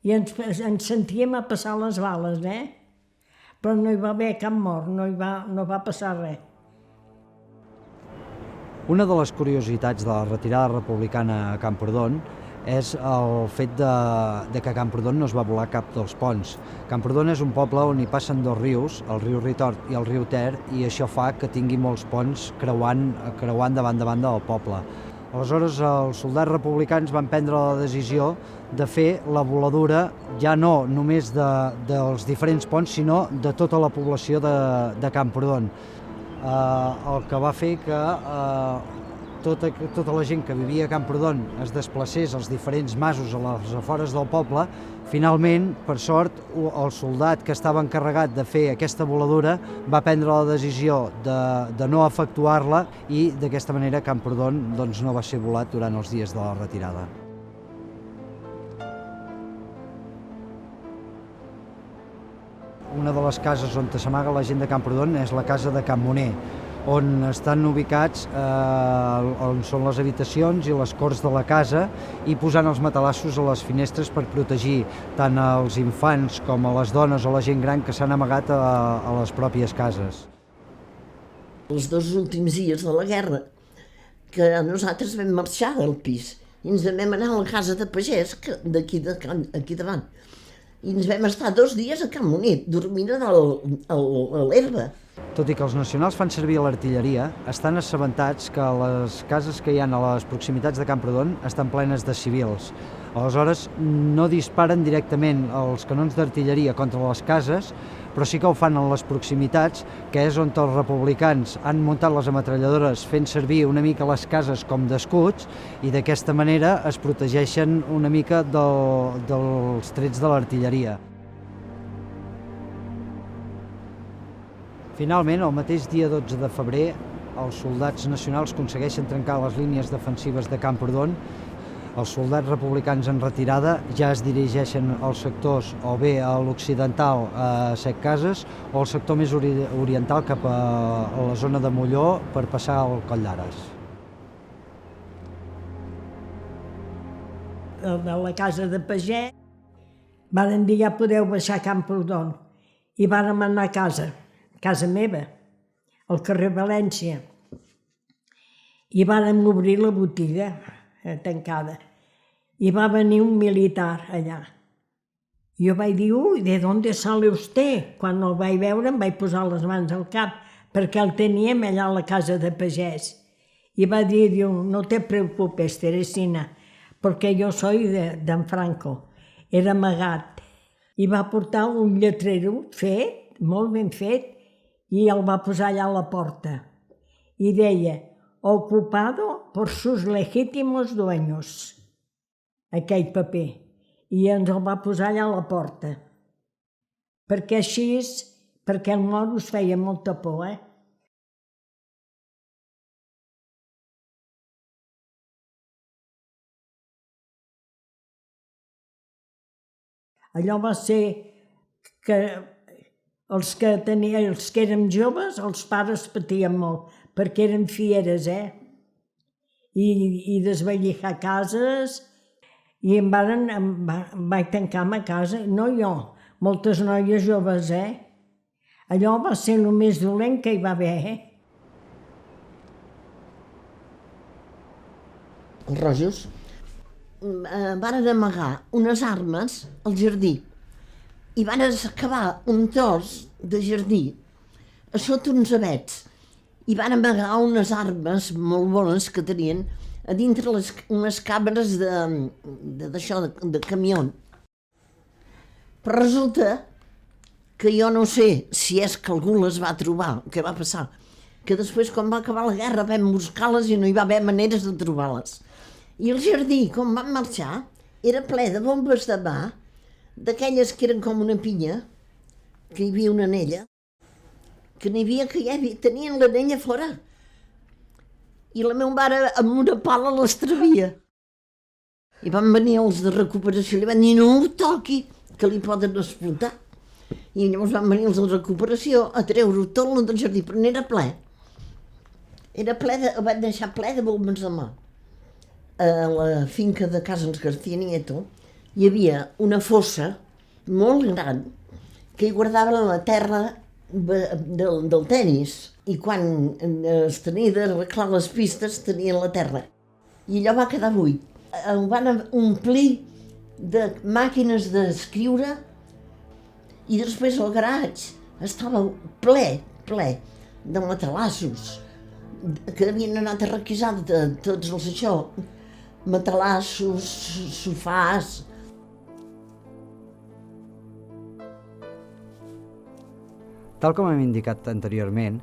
I ens sentíem a passar les bales, Però no hi va haver cap mort, no va passar res. Una de les curiositats de la retirada republicana a Camprodon és el fet de que a Camprodon no es va volar cap dels ponts. Camprodon és un poble on hi passen dos rius, el riu Ritort i el riu Ter, i això fa que tingui molts ponts creuant de banda a banda del poble. Aleshores, els soldats republicans van prendre la decisió de fer la voladura ja no només dels diferents ponts, sinó de tota la població de Camprodon. El que va fer que tota la gent que vivia a Camprodon es desplacés als diferents masos a les afores del poble. Finalment, per sort, el soldat que estava encarregat de fer aquesta voladura va prendre la decisió de no efectuar-la i d'aquesta manera Camprodon no va ser volat durant els dies de la retirada. Una de les cases on s'amaga la gent de Camprodon és la casa de Can Moner, on estan ubicats, on són les habitacions i les corts de la casa, i posant els matalassos a les finestres per protegir tant els infants com a les dones o la gent gran que s'han amagat a les pròpies cases. Els 2 últims dies de la guerra, que nosaltres vam marxar del pis i ens vam anar a la casa de pagès, d'aquí davant. I ens vam estar 2 dies a Can Moner, dormint a l'herba. Tot i que els nacionals fan servir l'artilleria, estan assabentats que les cases que hi ha a les proximitats de Camprodon estan plenes de civils. Aleshores, no disparen directament els canons d'artilleria contra les cases, però sí que ho fan en les proximitats, que és on els republicans han muntat les ametralladores fent servir una mica les cases com d'escuts, i d'aquesta manera es protegeixen una mica dels trets de l'artilleria. Finalment, el mateix dia 12 de febrer, els soldats nacionals aconsegueixen trencar les línies defensives de Camprodon. Els soldats republicans en retirada ja es dirigeixen als sectors o bé a l'occidental a Setcases o al sector més oriental cap a la zona de Molló per passar al Coll d'Ares. De la casa de pagès varen dir ja podeu baixar a Camprodon i vàrem anar a casa meva, al carrer València. I vàrem obrir la botiga tancada. I va venir un militar allà. Jo vaig dir, ui, ¿de dónde sale usted? Quan el vaig veure em vaig posar les mans al cap, perquè el teníem allà a la casa de pagès. I va dir, no te preocupes, Teresina, perquè jo soy d'en Franco. Era amagat. I va portar un lletrero fet, molt ben fet, i el va posar allà a la porta. I deia, ocupado por sus legítimos dueños. aquell paper, i ens el va posar allà a la porta. Perquè el moro us feia molta por, Allò va ser que els que érem joves, els pares patien molt, perquè eren fieres, i desvallijar cases, i em vaig tancar a casa, no jo, moltes noies joves, Allò va ser el més dolent que hi va haver, Els rojos van amagar unes armes al jardí i van excavar un tros de jardí a sota uns avets i van amagar unes armes molt bones que tenien a dintre unes càmeres de camió. Però resulta que jo no sé si és que algú les va trobar, què va passar, que després quan va acabar la guerra vam buscar-les i no hi va haver maneres de trobar-les. I el jardí, quan van marxar, era ple de bombes de mà, d'aquelles que eren com una pinya, que hi havia una anella, que n'hi havia que ja tenien l'anella fora. I la meva mare amb una pala les travia. I van venir els de recuperació i li van dir no ho toqui, que li poden explotar. I llavors van venir els de recuperació a treure tot el del jardí, però n'era ple. Ho van deixar ple de bombes de mà. A la finca de Casas García Nieto hi havia una fossa molt gran que hi guardaven la terra del tenis i quan es tenia d'arreglar les pistes tenien la terra i allò va quedar buit. Ho van omplir de màquines d'escriure i després el garatge estava ple de matalassos que havien anat a requisar de tots els això, matalassos, sofàs. Tal com hem indicat anteriorment,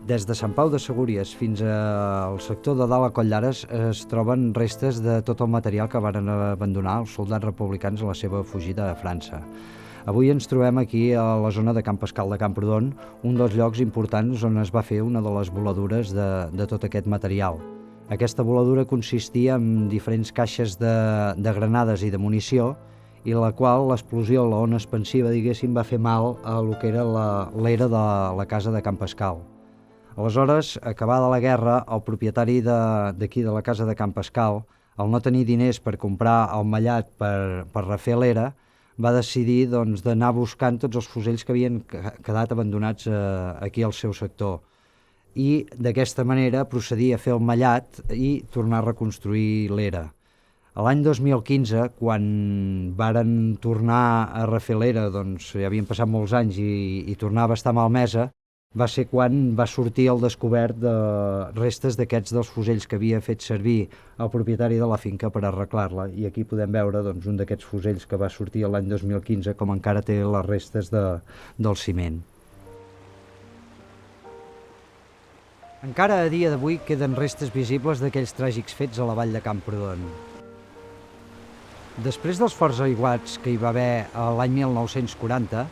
des de Sant Pau de Segúries fins al sector de dalt a Coll d'Ares es troben restes de tot el material que van abandonar els soldats republicans a la seva fugida a França. Avui ens trobem aquí a la zona de Can Pascal de Camprodon, un dels llocs importants on es va fer una de les voladures de tot aquest material. Aquesta voladura consistia en diferents caixes de granades i de munició i la qual l'explosió, la ona expansiva, diguéssim, va fer mal a lo que era l'era de la casa de Can Pascal. Aleshores, acabada la guerra, el propietari d'aquí de la casa de Can Pascal, al no tenir diners per comprar el mallat per refer l'era, va decidir d'anar buscant tots els fusells que havien quedat abandonats aquí al seu sector. I d'aquesta manera procedir a fer el mallat i tornar a reconstruir l'era. L'any 2015, quan varen tornar a refer l'era, doncs ja havien passat molts anys i tornava a estar malmesa, va ser quan va sortir al descobert de restes d'aquests dels fusells que havia fet servir el propietari de la finca per arreglar-la. I aquí podem veure un d'aquests fusells que va sortir l'any 2015 com encara té les restes del ciment. Encara a dia d'avui queden restes visibles d'aquells tràgics fets a la vall de Camprodon. Després dels forts aiguats que hi va haver l'any 1940,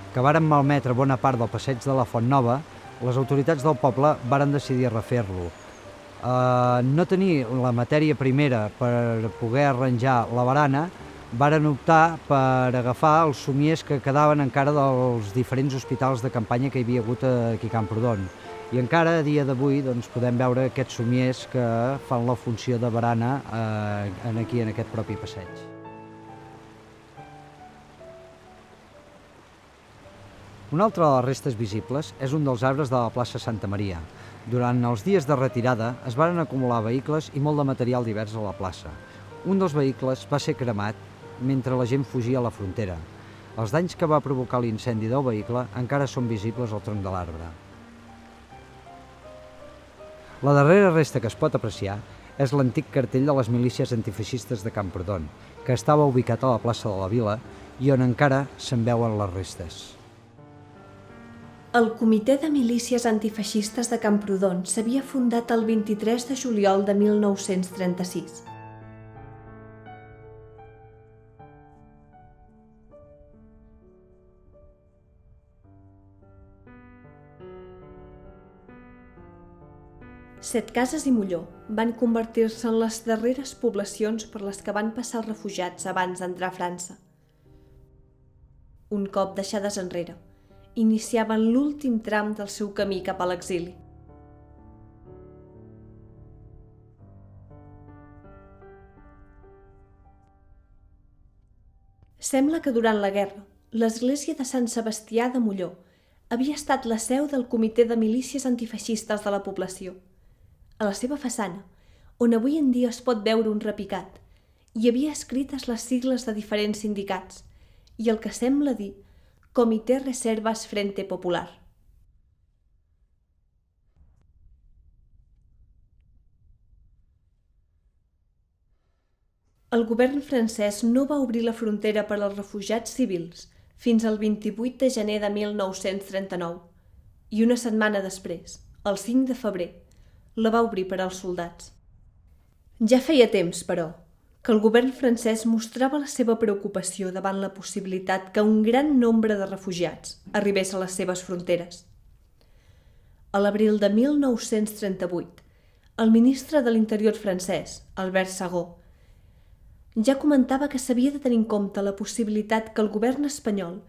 que varen malmetre bona part del passeig de la Font Nova, les autoritats del poble varen decidir refer-lo. No tenir la matèria primera per poder arranjar la barana, varen optar per agafar els somiers que quedaven encara dels diferents hospitals de campanya que hi havia hagut aquí a Camprodon. I encara a dia d'avui podem veure aquests somiers que fan la funció de barana aquí en aquest propi passeig. Una altra de les restes visibles és un dels arbres de la plaça Santa Maria. Durant els dies de retirada es varen acumular vehicles i molt de material divers a la plaça. Un dels vehicles va ser cremat mentre la gent fugia a la frontera. Els danys que va provocar l'incendi del vehicle encara són visibles al tronc de l'arbre. La darrera resta que es pot apreciar és l'antic cartell de les milícies antifeixistes de Camprodon, que estava ubicat a la plaça de la Vila i on encara se'n veuen les restes. El Comitè de Milícies Antifeixistes de Camprodon s'havia fundat el 23 de juliol de 1936. Setcases i Molló van convertir-se en les darreres poblacions per les que van passar els refugiats abans d'entrar a França. Un cop deixades enrere, iniciaven l'últim tram del seu camí cap a l'exili. Sembla que durant la guerra, l'església de Sant Sebastià de Molló havia estat la seu del Comitè de Milícies Antifeixistes de la població. A la seva façana, on avui en dia es pot veure un repicat, hi havia escrites les sigles de diferents sindicats i el que sembla dir Comité Reservas Frente Popular. El govern francès no va obrir la frontera per als refugiats civils fins al 28 de gener de 1939 i una setmana després, el 5 de febrer, la va obrir per als soldats. Ja feia temps, però, que el govern francès mostrava la seva preocupació davant la possibilitat que un gran nombre de refugiats arribés a les seves fronteres. A l'abril de 1938, el ministre de l'Interior francès, Albert Sarraut, ja comentava que s'havia de tenir en compte la possibilitat que el govern espanyol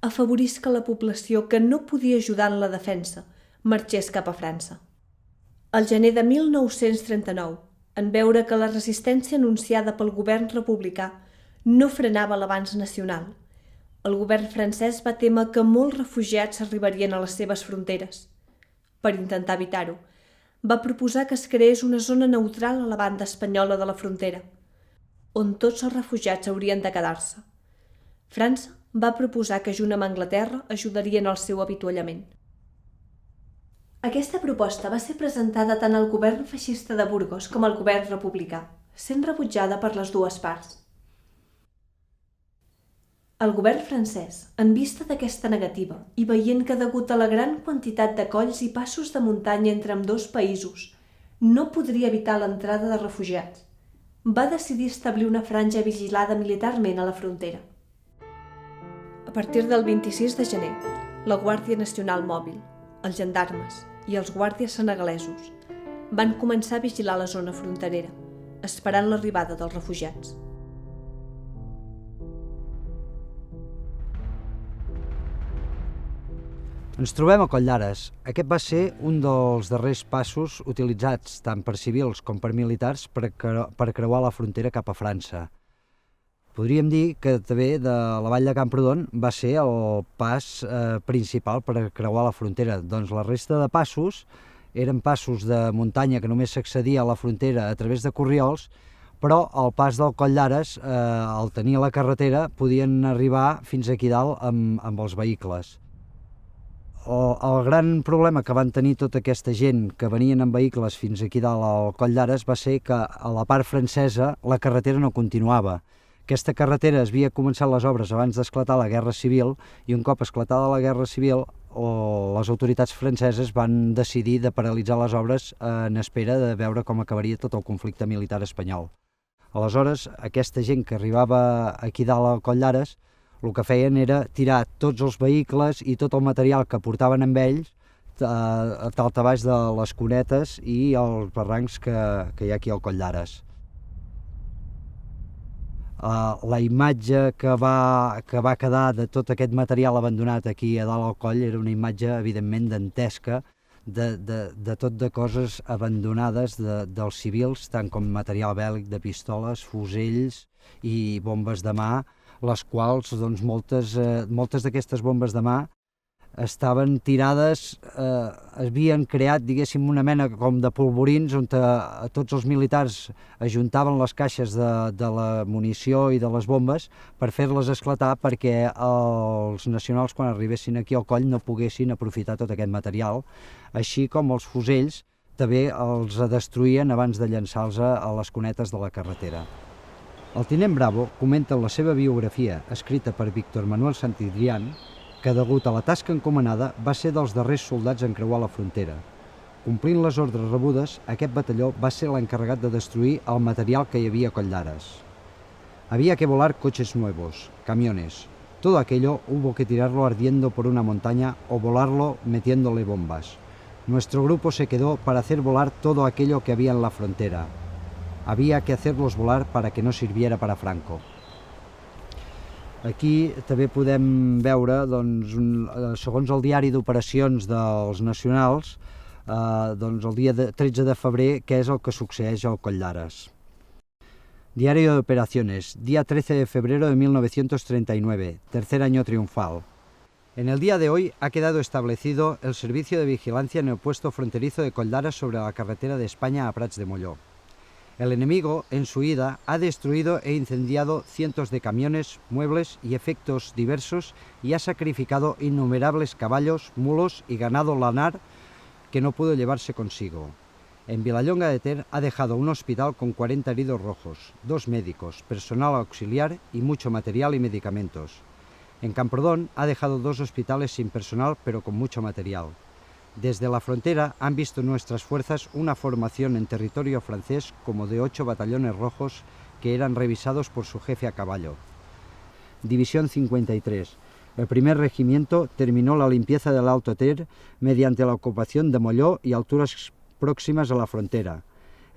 afavorisca la població que no podia ajudar en la defensa marxés cap a França. Al gener de 1939, en veure que la resistència anunciada pel govern republicà no frenava l'avanç nacional, el govern francès va témer que molts refugiats arribarien a les seves fronteres. Per intentar evitar-ho, va proposar que es creés una zona neutral a la banda espanyola de la frontera, on tots els refugiats haurien de quedar-se. França va proposar que, junt amb Anglaterra, ajudarien al seu avituallament. Aquesta proposta va ser presentada tant al govern feixista de Burgos com al govern republicà, sent rebutjada per les dues parts. El govern francès, en vista d'aquesta negativa i veient que degut a la gran quantitat de colls i passos de muntanya entre ambdós països no podria evitar l'entrada de refugiats, va decidir establir una franja vigilada militarment a la frontera. A partir del 26 de gener, la Guàrdia Nacional Mòbil, els gendarmes i els guàrdies senegalesos van començar a vigilar la zona fronterera, esperant l'arribada dels refugiats. Ens trobem a Coll-d'Ares. Aquest va ser un dels darrers passos utilitzats tant per civils com per militars per creuar la frontera cap a França. Podríem dir que també de la vall de Camprodon va ser el pas principal per creuar la frontera. Doncs la resta de passos eren passos de muntanya que només s'accedia a la frontera a través de corriols, però al pas del Coll-d'Ares, al tenir la carretera, podien arribar fins aquí dalt amb els vehicles. El gran problema que van tenir tota aquesta gent que venien en vehicles fins aquí dalt al Coll-d'Ares va ser que a la part francesa la carretera no continuava. Aquesta carretera havia començat les obres abans d'esclatar la Guerra Civil i un cop esclatada la Guerra Civil les autoritats franceses van decidir de paralitzar les obres en espera de veure com acabaria tot el conflicte militar espanyol. Aleshores, aquesta gent que arribava aquí dalt al Coll-d'Ares el que feien era tirar tots els vehicles i tot el material que portaven amb ells a baix de les cunetes i els barrancs que hi ha aquí al Coll-d'Ares. La imatge que va quedar de tot aquest material abandonat aquí a dalt al coll era una imatge evidentment dantesca de tot de coses abandonades dels civils, tant com material bèl·lic de pistoles, fusells i bombes de mà, les quals, doncs, moltes d'aquestes bombes de mà estaven tirades, havien creat, diguéssim, una mena com de polvorins on tots els militars ajuntaven les caixes de la munició i de les bombes per fer-les esclatar perquè els nacionals, quan arribessin aquí al coll, no poguessin aprofitar tot aquest material, així com els fusells també els destruïen abans de llançar-los a les cunetes de la carretera. El tinent Bravo comenta en la seva biografia, escrita per Víctor Manuel Santidrián, que degut a la tasca encomanada va ser dels darrers soldats en creuar la frontera. Complint les ordres rebudes, aquest batalló va ser l'encarregat de destruir el material que hi havia a Coll-d'Ares. Había que volar coches nuevos, camiones. Todo aquello hubo que tirarlo ardiendo por una montaña o volarlo metiéndole bombas. Nuestro grupo se quedó para hacer volar todo aquello que había en la frontera. Había que hacerlos volar para que no sirviera para Franco. Aquí també podem veure, doncs, segons el diari d'operacions dels nacionals, el dia 13 de febrer, què és el que succeeix al Coll d'Ares. Diario de Operaciones, día 13 de febrero de 1939, tercer año triunfal. En el día de hoy ha quedado establecido el servicio de vigilancia en el puesto fronterizo de Coll d'Ares sobre la carretera de España a Prats de Molló. El enemigo, en su ida, ha destruido e incendiado cientos de camiones, muebles y efectos diversos y ha sacrificado innumerables caballos, mulos y ganado lanar que no pudo llevarse consigo. En Vilallonga de Ter ha dejado un hospital con 40 heridos rojos, 2 médicos, personal auxiliar y mucho material y medicamentos. En Camprodón ha dejado 2 hospitales sin personal pero con mucho material. Desde la frontera han visto nuestras fuerzas una formación en territorio francés como de 8 batallones rojos que eran revisados por su jefe a caballo. División 53. El primer regimiento terminó la limpieza del Alto Ter mediante la ocupación de Molló y alturas próximas a la frontera.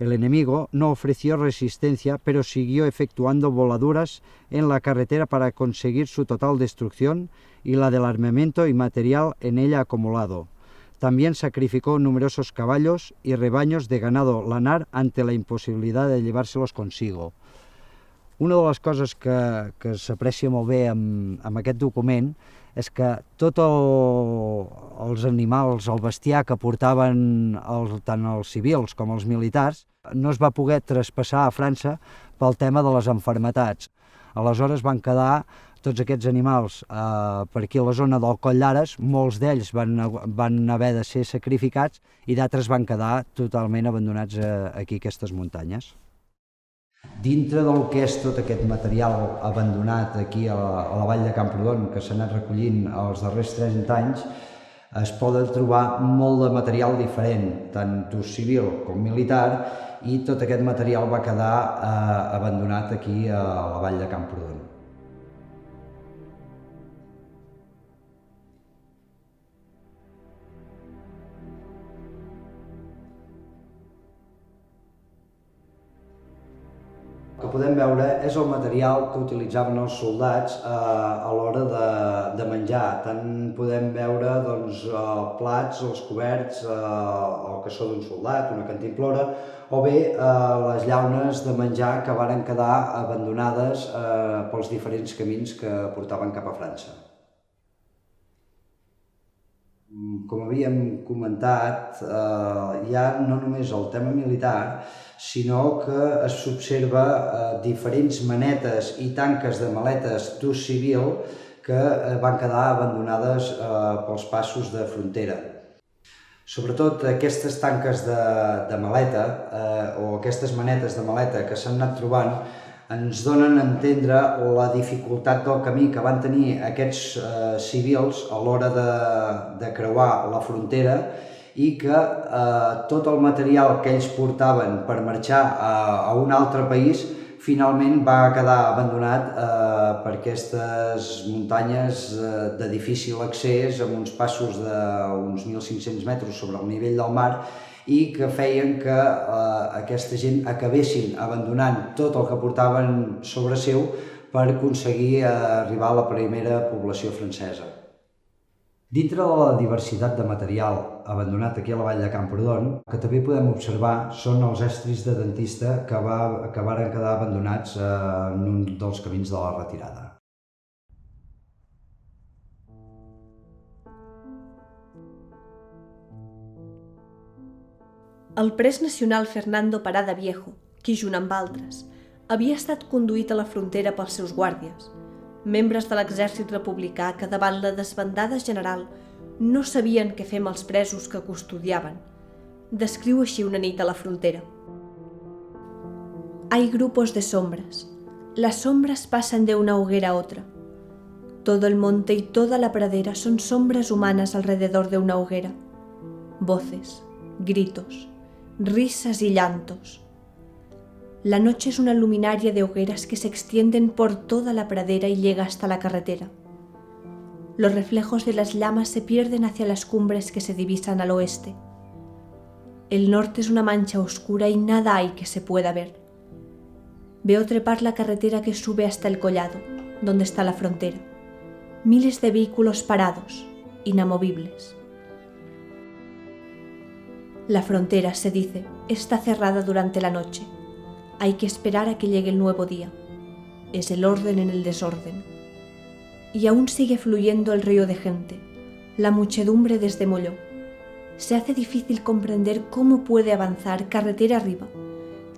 El enemigo no ofreció resistencia, pero siguió efectuando voladuras en la carretera para conseguir su total destrucción y la del armamento y material en ella acumulado. También sacrificó numerosos caballos y rebaños de ganado lanar ante la imposibilidad de llevárselos consigo. Una de les coses que s'aprecia molt bé amb aquest document és que tots els animals, el bestiar que portaven tant els civils com els militars, no es va poder traspassar a França pel tema de les malalties. Aleshores van quedar tots aquests animals per aquí a la zona del Coll d'Ares, molts d'ells van haver de ser sacrificats i d'altres van quedar totalment abandonats aquí a aquestes muntanyes. Dintre del que és tot aquest material abandonat aquí a la vall de Camprodon, que s'ha anat recollint els darrers 30 anys, es poden trobar molt de material diferent, tant d'ús civil com militar, i tot aquest material va quedar abandonat aquí a la vall de Camprodon. El que podem veure és el material que utilitzaven els soldats a l'hora de menjar. Tant podem veure plats, els coberts, el cassó d'un soldat, una cantimplora, o bé les llaunes de menjar que varen quedar abandonades pels diferents camins que portaven cap a França. Com havíem comentat, hi ha no només el tema militar, sinó que s'observa diferents manetes i tanques de maletes d'ús civil que van quedar abandonades pels passos de frontera. Sobretot aquestes tanques de maleta o aquestes manetes de maleta que s'han anat trobant ens donen a entendre la dificultat del camí que van tenir aquests civils a l'hora de creuar la frontera i que tot el material que ells portaven per marxar a un altre país finalment va quedar abandonat per aquestes muntanyes de difícil accés, amb uns passos d'uns 1.500 metres sobre el nivell del mar, i que feien que aquesta gent acabessin abandonant tot el que portaven sobre seu per aconseguir arribar a la primera població francesa. Dintre de la diversitat de material abandonat aquí a la vall de Camprodon, el que també podem observar són els estris de dentista que varen quedar abandonats en un dels camins de la retirada. El pres nacional Fernando Parada Viejo, qui junt amb altres, havia estat conduït a la frontera pels seus guàrdies, membres de l'exèrcit republicà que davant la desbandada general no sabien què fer amb els presos que custodiaven. Descriu així una nit a la frontera. Hay grupos de sombras. Las sombras pasan de una hoguera a otra. Todo el monte y toda la pradera son sombras humanas alrededor de una hoguera. Voces, gritos, risas y llantos. La noche es una luminaria de hogueras que se extienden por toda la pradera y llega hasta la carretera. Los reflejos de las llamas se pierden hacia las cumbres que se divisan al oeste. El norte es una mancha oscura y nada hay que se pueda ver. Veo trepar la carretera que sube hasta el collado, donde está la frontera. Miles de vehículos parados, inamovibles. La frontera, se dice, está cerrada durante la noche. Hay que esperar a que llegue el nuevo día. Es el orden en el desorden. Y aún sigue fluyendo el río de gente, la muchedumbre desde Molló. Se hace difícil comprender cómo puede avanzar carretera arriba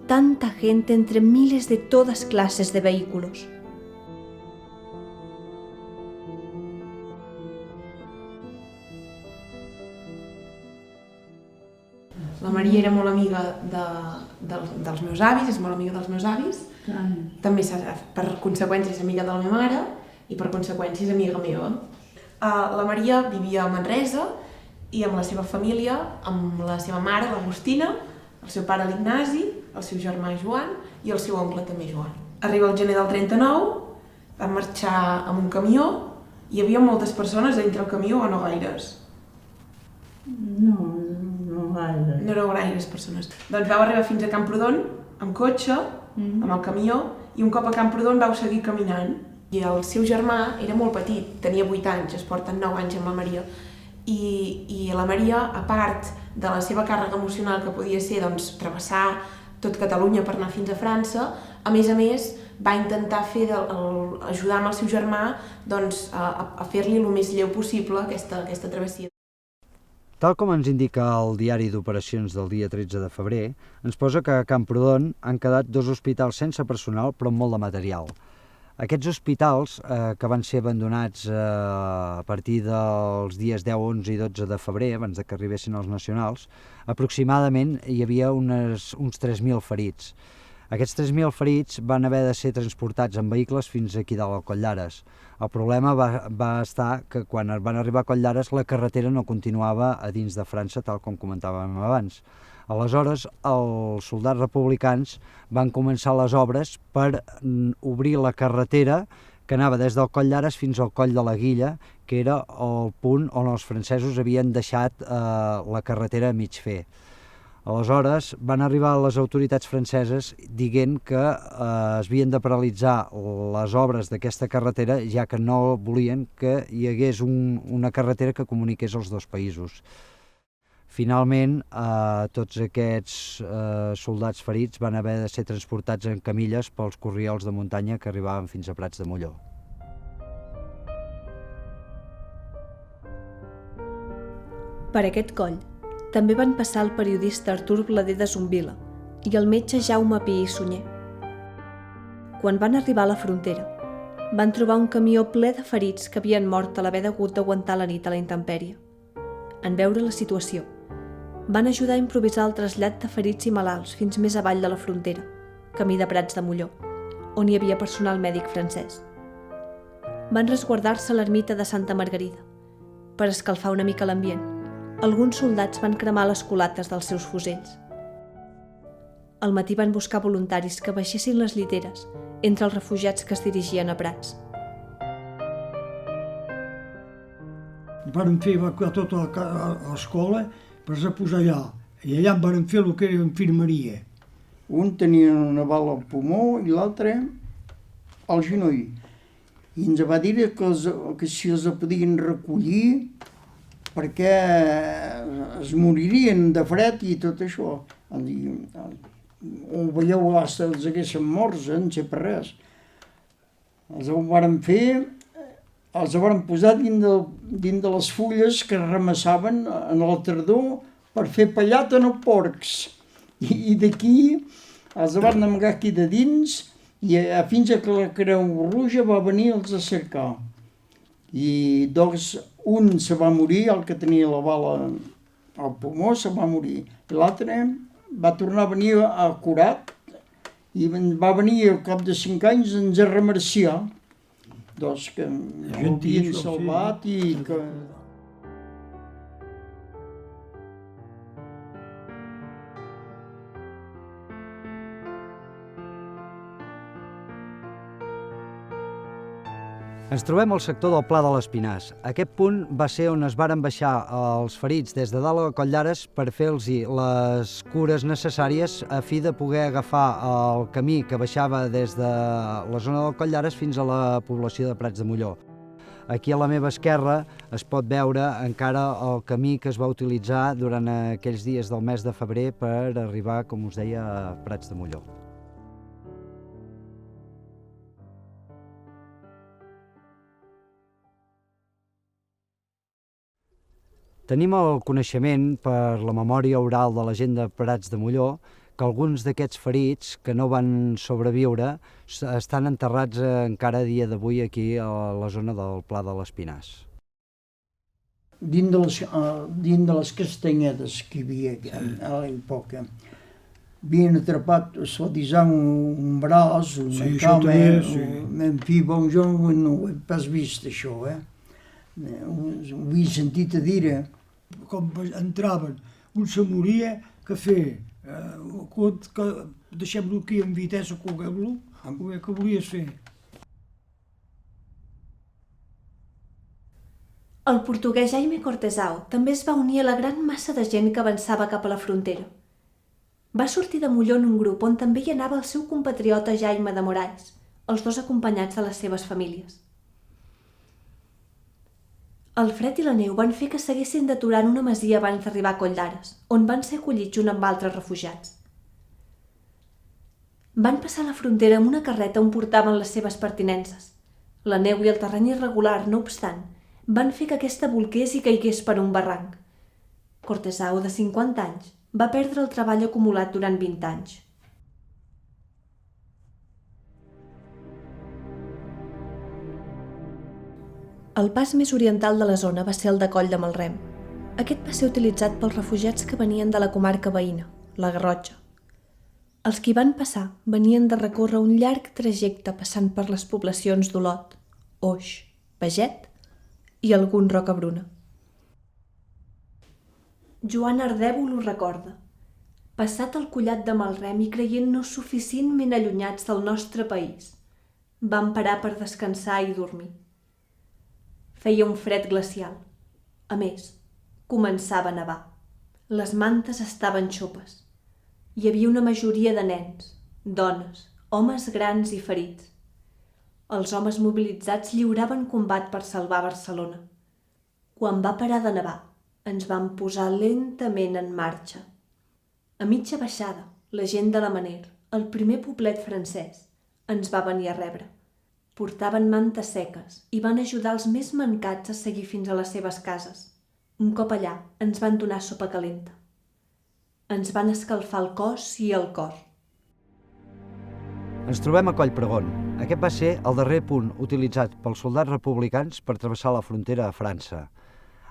tanta gente entre miles de todas clases de vehículos. La Maria era molt amiga dels meus avis, és molt amiga dels meus avis. També per conseqüències amiga de la meva mare i per conseqüències amiga meva. La Maria vivia a Manresa i amb la seva família, amb la seva mare, l'Agustina, el seu pare l'Ignasi, el seu germà Joan i el seu oncle també Joan. Arriba el gener del 39, van marxar amb un camió, hi havia moltes persones dintre el camió o no gaires? No gaire. No eren gaires persones. Doncs vau arribar fins a Camprodon amb cotxe, amb el camió, i un cop a Camprodon vau seguir caminant. I el seu germà era molt petit, tenia 8 anys, es porten 9 anys amb la Maria. I la Maria, a part de la seva càrrega emocional que podia ser doncs, travessar tot Catalunya per anar fins a França, a més va intentar ajudar amb el seu germà doncs, a fer-li el més lleu possible aquesta travessia. Tal com ens indica el diari d'operacions del dia 13 de febrer, ens posa que a Camprodon han quedat 2 hospitals sense personal però amb molt de material. Aquests hospitals, que van ser abandonats a partir dels dies 10, 11 i 12 de febrer, abans que arribessin els nacionals, aproximadament hi havia uns 3.000 ferits. Aquests 3.000 ferits van haver de ser transportats en vehicles fins aquí dalt al Coll d'Ares. El problema va estar que quan van arribar a Coll d'Ares la carretera no continuava a dins de França, tal com comentàvem abans. Aleshores, els soldats republicans van començar les obres per obrir la carretera que anava des del Coll d'Ares fins al Coll de la Guilla, que era el punt on els francesos havien deixat la carretera a mig fer. Aleshores, van arribar les autoritats franceses dient que es havien de paralitzar les obres d'aquesta carretera, ja que no volien que hi hagués una carretera que comuniqués els dos països. Finalment, tots aquests soldats ferits van haver de ser transportats en camilles pels corriols de muntanya que arribaven fins a Prats de Molló. Per aquest coll també van passar el periodista Artur Blader de Zumbila i el metge Jaume Pi i Sunyer. Quan van arribar a la frontera, van trobar un camió ple de ferits que havien mort a l'haver hagut d'aguantar la nit a la intempèrie. En veure la situació, van ajudar a improvisar el trasllat de ferits i malalts fins més avall de la frontera, camí de Prats de Molló, on hi havia personal mèdic francès. Van resguardar-se a l'ermita de Santa Margarida. Per escalfar una mica l'ambient, alguns soldats van cremar les culates dels seus fusells. Al matí van buscar voluntaris que baixessin les lliteres entre els refugiats que es dirigien a Prats. Varen fer evacuar tota l'escola per posar allà. I allà varen fer el que era infermeria. Un tenia una bala al pulmó i l'altre al genoll. I ens va dir que si els podien recollir perquè es moririen de fred i tot això. Ho veieu, els haguessin morts, no sé per res. Els ho varen fer, els ho varen posar dins de les fulles que remassaven en la tardor per fer pallat en els porcs. I d'aquí els van amagar aquí de dins i fins que la Creu Roja va venir-los a cercar. I doncs un se va morir, el que tenia la bala al pulmó se va morir. I l'altre va tornar a venir curat i va venir al cap de 5 anys ens a remerciar. Doncs que l'havien salvat i que... Ens trobem al sector del Pla de l'Espinàs. Aquest punt va ser on es varen baixar els ferits des de dalt a Coll d'Ares per fer-los les cures necessàries a fi de poder agafar el camí que baixava des de la zona del Coll d'Ares fins a la població de Prats de Molló. Aquí a la meva esquerra es pot veure encara el camí que es va utilitzar durant aquells dies del mes de febrer per arribar, com us deia, a Prats de Molló. Tenim el coneixement, per la memòria oral de la gent de Prats de Molló, que alguns d'aquests ferits que no van sobreviure estan enterrats encara a dia d'avui aquí a la zona del Pla de l'Espinàs. Dins de les castanyedes que hi havia a l'època, havien atrapat, disant, un braç, una cama, en fi, bon, jo no ho he pas vist, això, ho havia sentit a dir. Com entraven, un se moria, què fer? Que deixem-lo aquí en vitessa, coguem-lo, què volies fer? El portuguès Jaime Cortesao també es va unir a la gran massa de gent que avançava cap a la frontera. Va sortir de Molló en un grup on també hi anava el seu compatriota Jaime de Moraes, els dos acompanyats de les seves famílies. El fred i la neu van fer que s'haguessin d'aturar en una masia abans d'arribar a Coll d'Ares, on van ser acollits junt amb altres refugiats. Van passar la frontera amb una carreta on portaven les seves pertinences. La neu i el terreny irregular, no obstant, van fer que aquesta bolqués i caigués per un barranc. Cortesao, de 50 anys, va perdre el treball acumulat durant 20 anys. El pas més oriental de la zona va ser el de Coll de Malrem. Aquest va ser utilitzat pels refugiats que venien de la comarca veïna, la Garrotxa. Els que hi van passar venien de recórrer un llarg trajecte passant per les poblacions d'Olot, Oix, Paget i algun Rocabruna. Joan Ardèvol ho recorda. Passat el collat de Malrem i creient-nos suficientment allunyats del nostre país, vam parar per descansar i dormir. Feia un fred glacial. A més, començava a nevar. Les mantes estaven xopes. Hi havia una majoria de nens, dones, homes grans i ferits. Els homes mobilitzats lliuraven combat per salvar Barcelona. Quan va parar de nevar, ens vam posar lentament en marxa. A mitja baixada, la gent de la Maner, el primer poblet francès, ens va venir a rebre. Portaven mantes seques i van ajudar els més mancats a seguir fins a les seves cases. Un cop allà, ens van donar sopa calenta. Ens van escalfar el cos i el cor. Ens trobem a Coll Pregón. Aquest va ser el darrer punt utilitzat pels soldats republicans per travessar la frontera a França.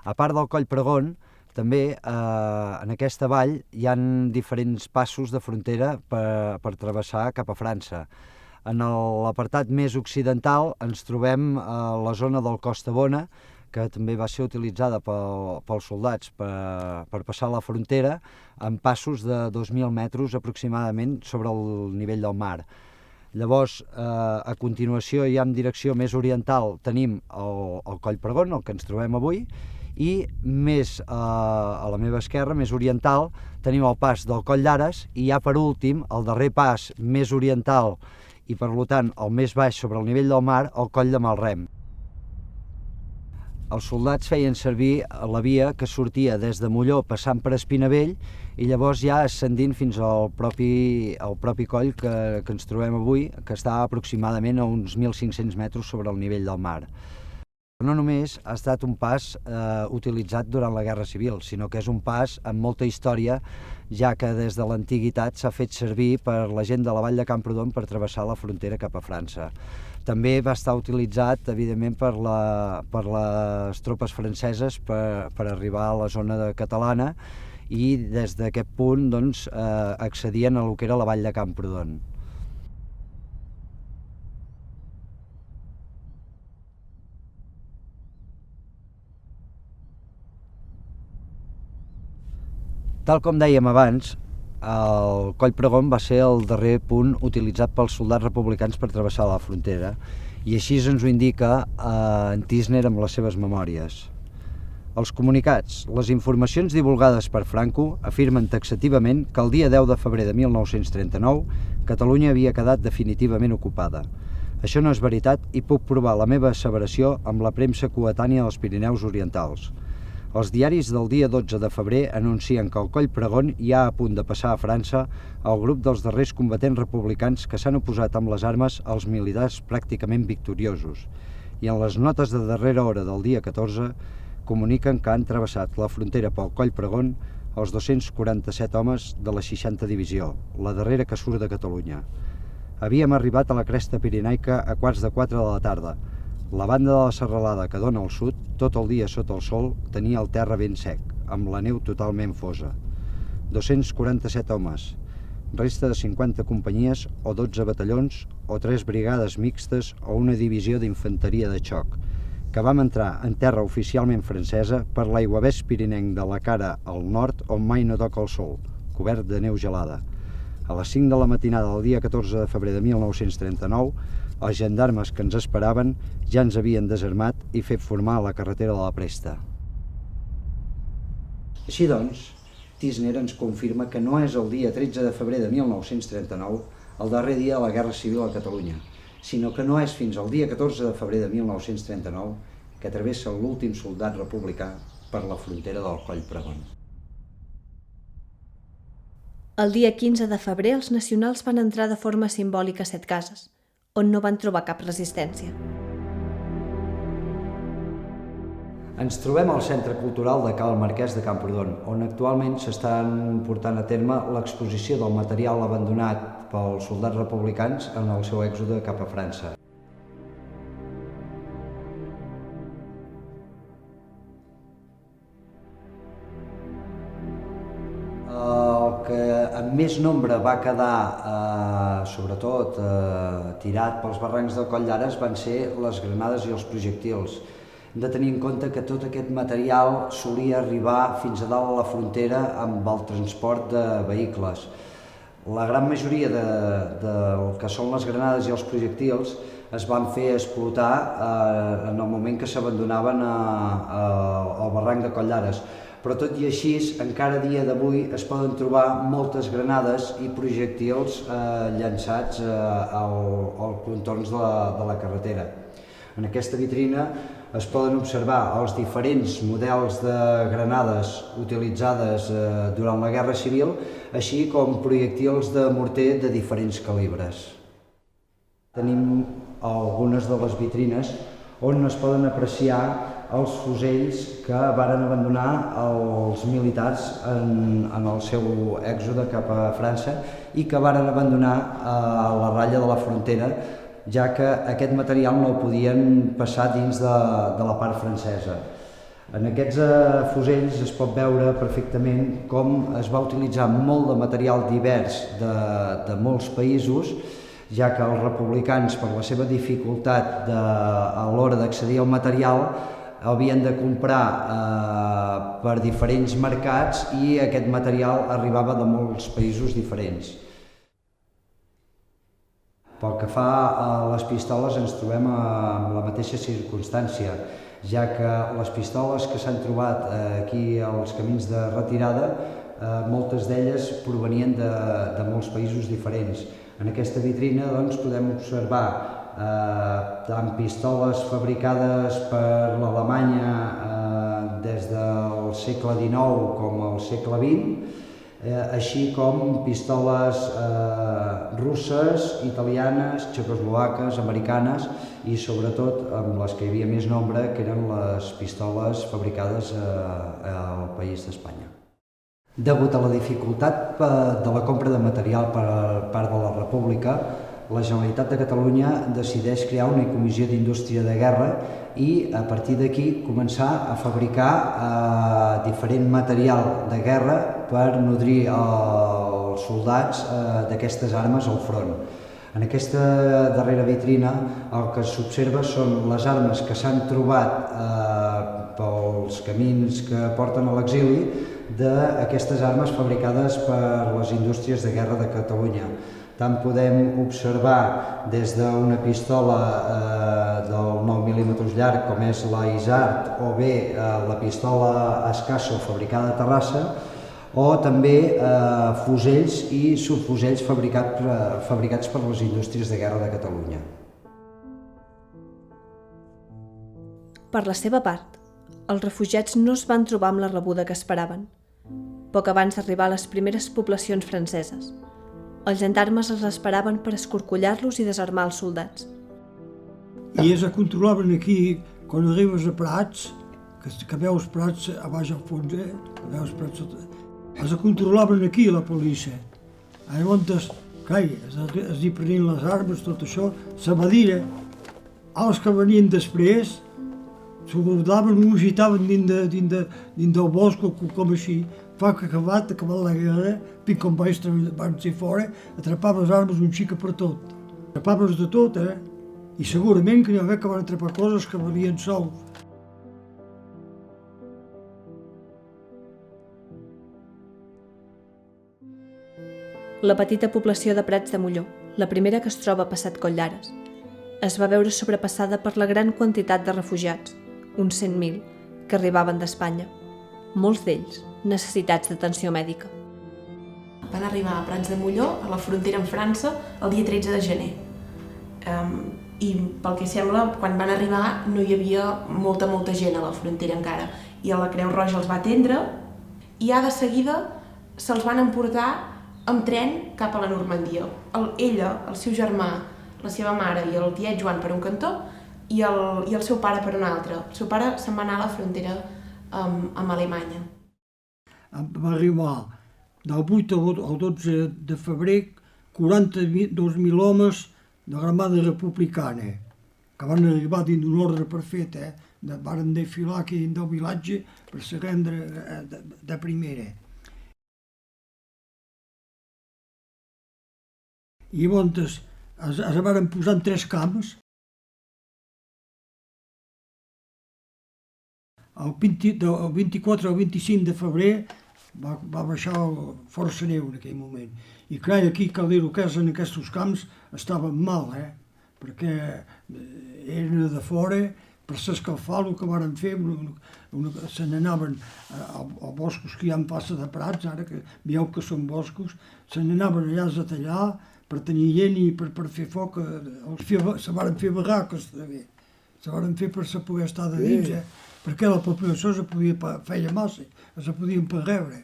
A part del Coll Pregón, també en aquesta vall hi ha diferents passos de frontera per travessar cap a França. En l'apartat més occidental ens trobem a la zona del Costa Bona, que també va ser utilitzada pels soldats per passar la frontera en passos de 2.000 metres aproximadament sobre el nivell del mar. Llavors, a continuació, ja en direcció més oriental, tenim el Coll Pregón, el que ens trobem avui, i més a la meva esquerra, més oriental, tenim el pas del Coll d'Ares i ja per últim, el darrer pas més oriental i per tant el més baix sobre el nivell del mar, el Coll de Malrem. Els soldats feien servir la via que sortia des de Molló passant per Espinavell i llavors ja ascendint fins al propi coll que ens trobem avui, que està aproximadament a uns 1.500 metres sobre el nivell del mar. No només ha estat un pas utilitzat durant la Guerra Civil, sinó que és un pas amb molta història, ja que des de l'antiguitat s'ha fet servir per la gent de la Vall de Camprodon per travessar la frontera cap a França. També va estar utilitzat, evidentment, per les tropes franceses per arribar a la zona catalana i des d'aquest punt doncs, accedien a lo que era la Vall de Camprodon. Tal com dèiem abans, el Coll Pregón va ser el darrer punt utilitzat pels soldats republicans per travessar la frontera I així ens ho indica en Tisner amb les seves memòries. Els comunicats, les informacions divulgades per Franco afirmen taxativament que el dia 10 de febrer de 1939 Catalunya havia quedat definitivament ocupada. Això no és veritat i puc provar la meva asseveració amb la premsa coetània dels Pirineus Orientals. Els diaris del dia 12 de febrer anuncien que al Coll Pregón hi ha a punt de passar a França el grup dels darrers combatents republicans que s'han oposat amb les armes als militars pràcticament victoriosos. I en les notes de darrera hora del dia 14 comuniquen que han travessat la frontera pel Coll Pregón els 247 homes de la 60 Divisió, la darrera que surt de Catalunya. Havíem arribat a la cresta pirenaica a 3:15 de la tarda. La banda de la serralada que dona al sud, tot el dia sota el sol, tenia el terra ben sec, amb la neu totalment fosa. 247 homes, resta de 50 companyies o 12 batallons o 3 brigades mixtes o una divisió d'infanteria de xoc, que vam entrar en terra oficialment francesa per l'aiguavés pirinenc de la cara al nord on mai no toca el sol, cobert de neu gelada. A les 5 de la matinada del dia 14 de febrer de 1939, els gendarmes que ens esperaven ja ens havien desarmat i fet formar a la carretera de la Presta. Així doncs, Tisner ens confirma que no és el dia 13 de febrer de 1939 el darrer dia de la Guerra Civil a Catalunya, sinó que no és fins al dia 14 de febrer de 1939 que travessa l'últim soldat republicà per la frontera del Coll Pregón. El dia 15 de febrer els nacionals van entrar de forma simbòlica a Setcases, on no van trobar cap resistència. Ens trobem al Centre Cultural de Cal Marquès de Camprodon, on actualment s'estan portant a terme l'exposició del material abandonat pels soldats republicans en el seu èxode cap a França. El que amb més nombre va quedar, sobretot, tirat pels barrancs del Coll d'Ares van ser les granades i els projectils. Hem de tenir en compte que tot aquest material solia arribar fins a dalt a la frontera amb el transport de vehicles. La gran majoria del que són les granades i els projectils es van fer explotar en el moment que s'abandonaven al barranc de Coll d'Ares. Però tot i així, encara a dia d'avui es poden trobar moltes granades i projectils llançats als contorns de la carretera. En aquesta vitrina es poden observar els diferents models de granades utilitzades durant la Guerra Civil, així com projectils de morter de diferents calibres. Tenim algunes de les vitrines on es poden apreciar els fusells que varen abandonar els militars en el seu èxode cap a França i que varen abandonar a la ratlla de la frontera, ja que aquest material no el podien passar dins de la part francesa. En aquests fusells es pot veure perfectament com es va utilitzar molt de material divers de molts països, ja que els republicans, per la seva dificultat a l'hora d'accedir al material, havien de comprar per diferents mercats i aquest material arribava de molts països diferents. Pel que fa a les pistoles ens trobem amb la mateixa circumstància, ja que les pistoles que s'han trobat aquí als camins de retirada, moltes d'elles provenien de molts països diferents. En aquesta vitrina doncs, podem observar tant pistoles fabricades per l'Alemanya des del segle XIX com al segle XX, així com pistoles russes, italianes, txecoslovaques, americanes i sobretot amb les que hi havia més nombre, que eren les pistoles fabricades al país d'Espanya. Degut a la dificultat de la compra de material per part de la República, la Generalitat de Catalunya decideix crear una comissió d'indústria de guerra i a partir d'aquí començar a fabricar diferent material de guerra per nodrir els soldats d'aquestes armes al front. En aquesta darrera vitrina el que s'observa són les armes que s'han trobat pels camins que porten a l'exili d'aquestes armes fabricades per les indústries de guerra de Catalunya. Tant podem observar des d'una pistola del 9 mm llarg, com és la Isart, o bé la pistola Escasso, fabricada a Terrassa, o també fusells i subfusells fabricats per les indústries de guerra de Catalunya. Per la seva part, els refugiats no es van trobar amb la rebuda que esperaven. Poc abans d'arribar a les primeres poblacions franceses, els gendarmes els esperaven per escorcollar-los i desarmar els soldats. I ells controlaven aquí, quan arribes a Prats, que veus Prats a baix al fons, veus Prats sota... Els controlaven aquí, la policia. Llavors, clar, es hi prenien les armes, tot això, s'abadia. Els que venien després, s'ho guardaven, ho agitaven dins del bosc o com així. Fa que acabat la guerra, pic com van ser fora, atrapaven les armes un xica per tot. Atrapaven de tot, I segurament que n'hi va haver que van atrapar coses que valien sous. La petita població de Prats de Molló, la primera que es troba a Passat Coll-Llares, es va veure sobrepassada per la gran quantitat de refugiats, uns 100.000, que arribaven d'Espanya. Molts d'ells necessitats d'atenció mèdica. Van arribar a Prats de Molló, a la frontera amb França, el dia 13 de gener. I pel que sembla, quan van arribar no hi havia molta gent a la frontera encara. I la Creu Roja els va atendre i ja de seguida se'ls van emportar amb tren cap a la Normandia. Ella, el seu germà, la seva mare i el tiet Joan per un cantó i el seu pare per un altre. El seu pare se'n va anar a la frontera amb Alemanya. Va arribar del 8 al 12 de febrer 42.000 homes de l'armada republicana, que van arribar dins d'un ordre perfet, van desfilar aquí dins del vilatge per se rendre de primera. I llavors es van posar en 3 camps. El 24 o 25 de febrer va baixar força neu en aquell moment. I clar, aquí cal dir que en aquests camps estaven mal, perquè eren de fora, per s'escalfar el que van fer, se n'anaven a boscos que hi ha en plaça de Prats, ara que veieu que són boscos, se n'anaven allà a tallar per tenir llenya i per fer foc, se van fer barraques també, se van fer per se poder estar de dins, perquè la població feia massa, se podien per rebre.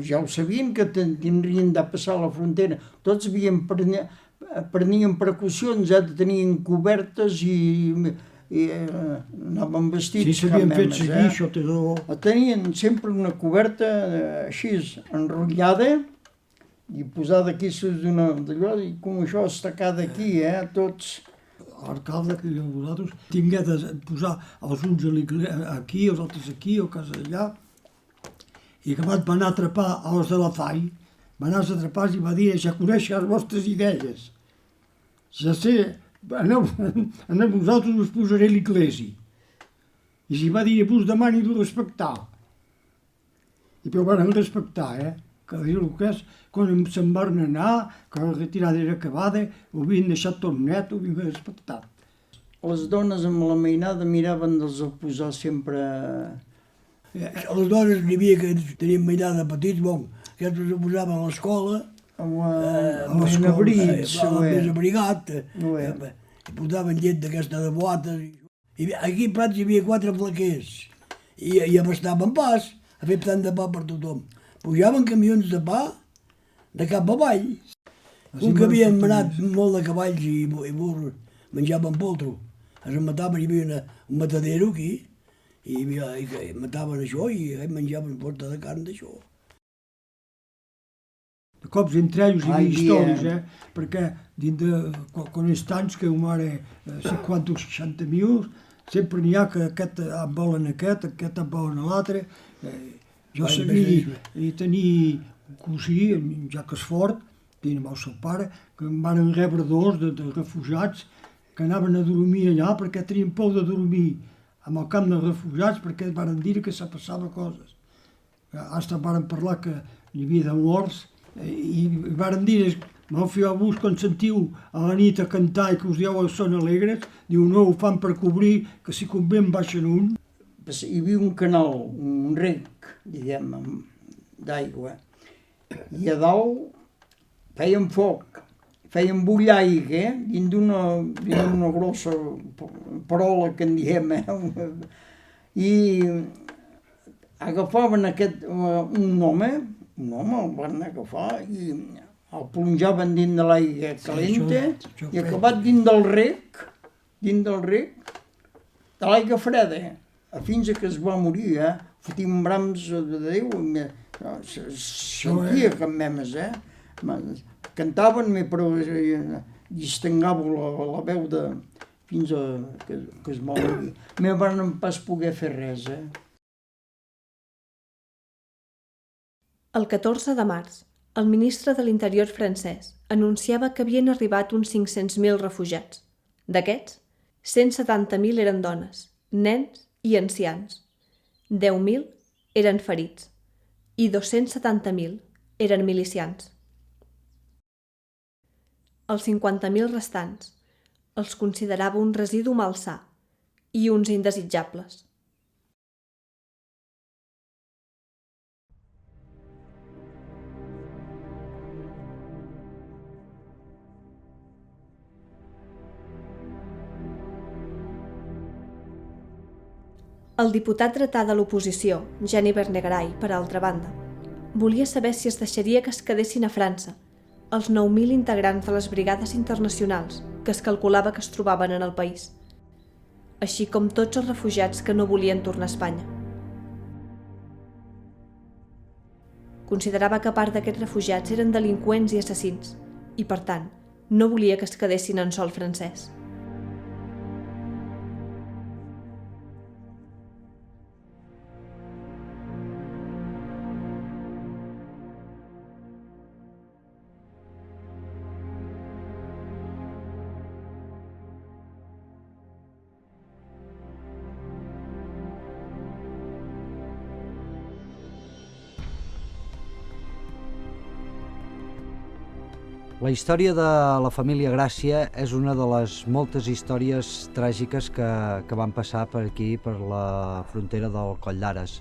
Ja ho sabien que tindrien de passar la frontera, tots prenien precaucions, tenien cobertes i anaven vestits. Sí, s'havien fet seguir, això té raó. Tenien sempre una coberta així enrotllada i posada aquí d'allò, i com això estacada aquí, tots. L'arcalde que vosaltres tingué de posar els uns aquí, els altres aquí, o casa allà, i que van anar a atrapar els de la FAI, van anar a atrapar i va dir, ja coneixo les vostres idees, ja sé, a vosaltres us posaré l'Iglesi. I si va dir, vos demani de respectar. I però van respectar, que dir el que és, quan se'n van anar, que la retirada era acabada, ho havien deixat tot net, ho havien respectat. Les dones amb la mainada miraven dels a posar sempre... Les dones n'hi havia que tenien mainada petits, aquestes ho posaven a l'escola, més abrits, més abrigat, i posaven llet d'aquesta de boates. Aquí a Prats hi havia 4 flaquers, i abastaven pas, a fer tant de pa per tothom. Pujaven camions de pa de cap avall. Un que havien manat molt de cavalls i burros, menjaven poltro. Es mataven, hi havia un matadero aquí, i mataven això i menjaven porta de carn d'això. De cops entre ells hi havia històries, perquè dins de quan és tants que ho mare 50 o 60.000, sempre n'hi ha que aquest en volen aquest en volen l'altre. Jo sabia i tenia un cosí, en Jacques Fort, tenia amb el seu pare, que em van rebre 2 de refugiats que anaven a dormir allà perquè tenien por de dormir amb el camp de refugiats perquè van dir que se passava coses. Hasta van parlar que hi havia de morts i van dir M'ho fieu-vos quan sentiu a la nit a cantar i que us dieu que són alegres, diu no, ho fan per cobrir, que si convé en baixen un. Hi havia un canal, un rec, diguem, d'aigua, i a dalt feien foc, feien bullir aigua, dins d'una grossa parola que en diem, i agafaven un home el van agafar i el plonjaven dins de l'aigua calenta i acabat dins del rec, de l'aigua freda, fins que es va morir, fotíem brams de Déu, sentia que memes, cantaven, però distengava la veu fins que es va morir. No van pas poder fer res, El 14 de març, el ministre de l'Interior francès anunciava que havien arribat uns 500.000 refugiats. D'aquests, 170.000 eren dones, nens i ancians. 10.000 eren ferits i 270.000 eren milicians. Els 50.000 restants els considerava un residu malsà i uns indesitjables. El diputat dretà de l'oposició, Jean Vernegaray, per altra banda, volia saber si es deixaria que es quedessin a França els 9.000 integrants de les brigades internacionals que es calculava que es trobaven en el país, així com tots els refugiats que no volien tornar a Espanya. Considerava que part d'aquests refugiats eren delinqüents i assassins i, per tant, no volia que es quedessin en sòl francès. La història de la família Gràcia és una de les moltes històries tràgiques que van passar per aquí, per la frontera del Coll d'Ares.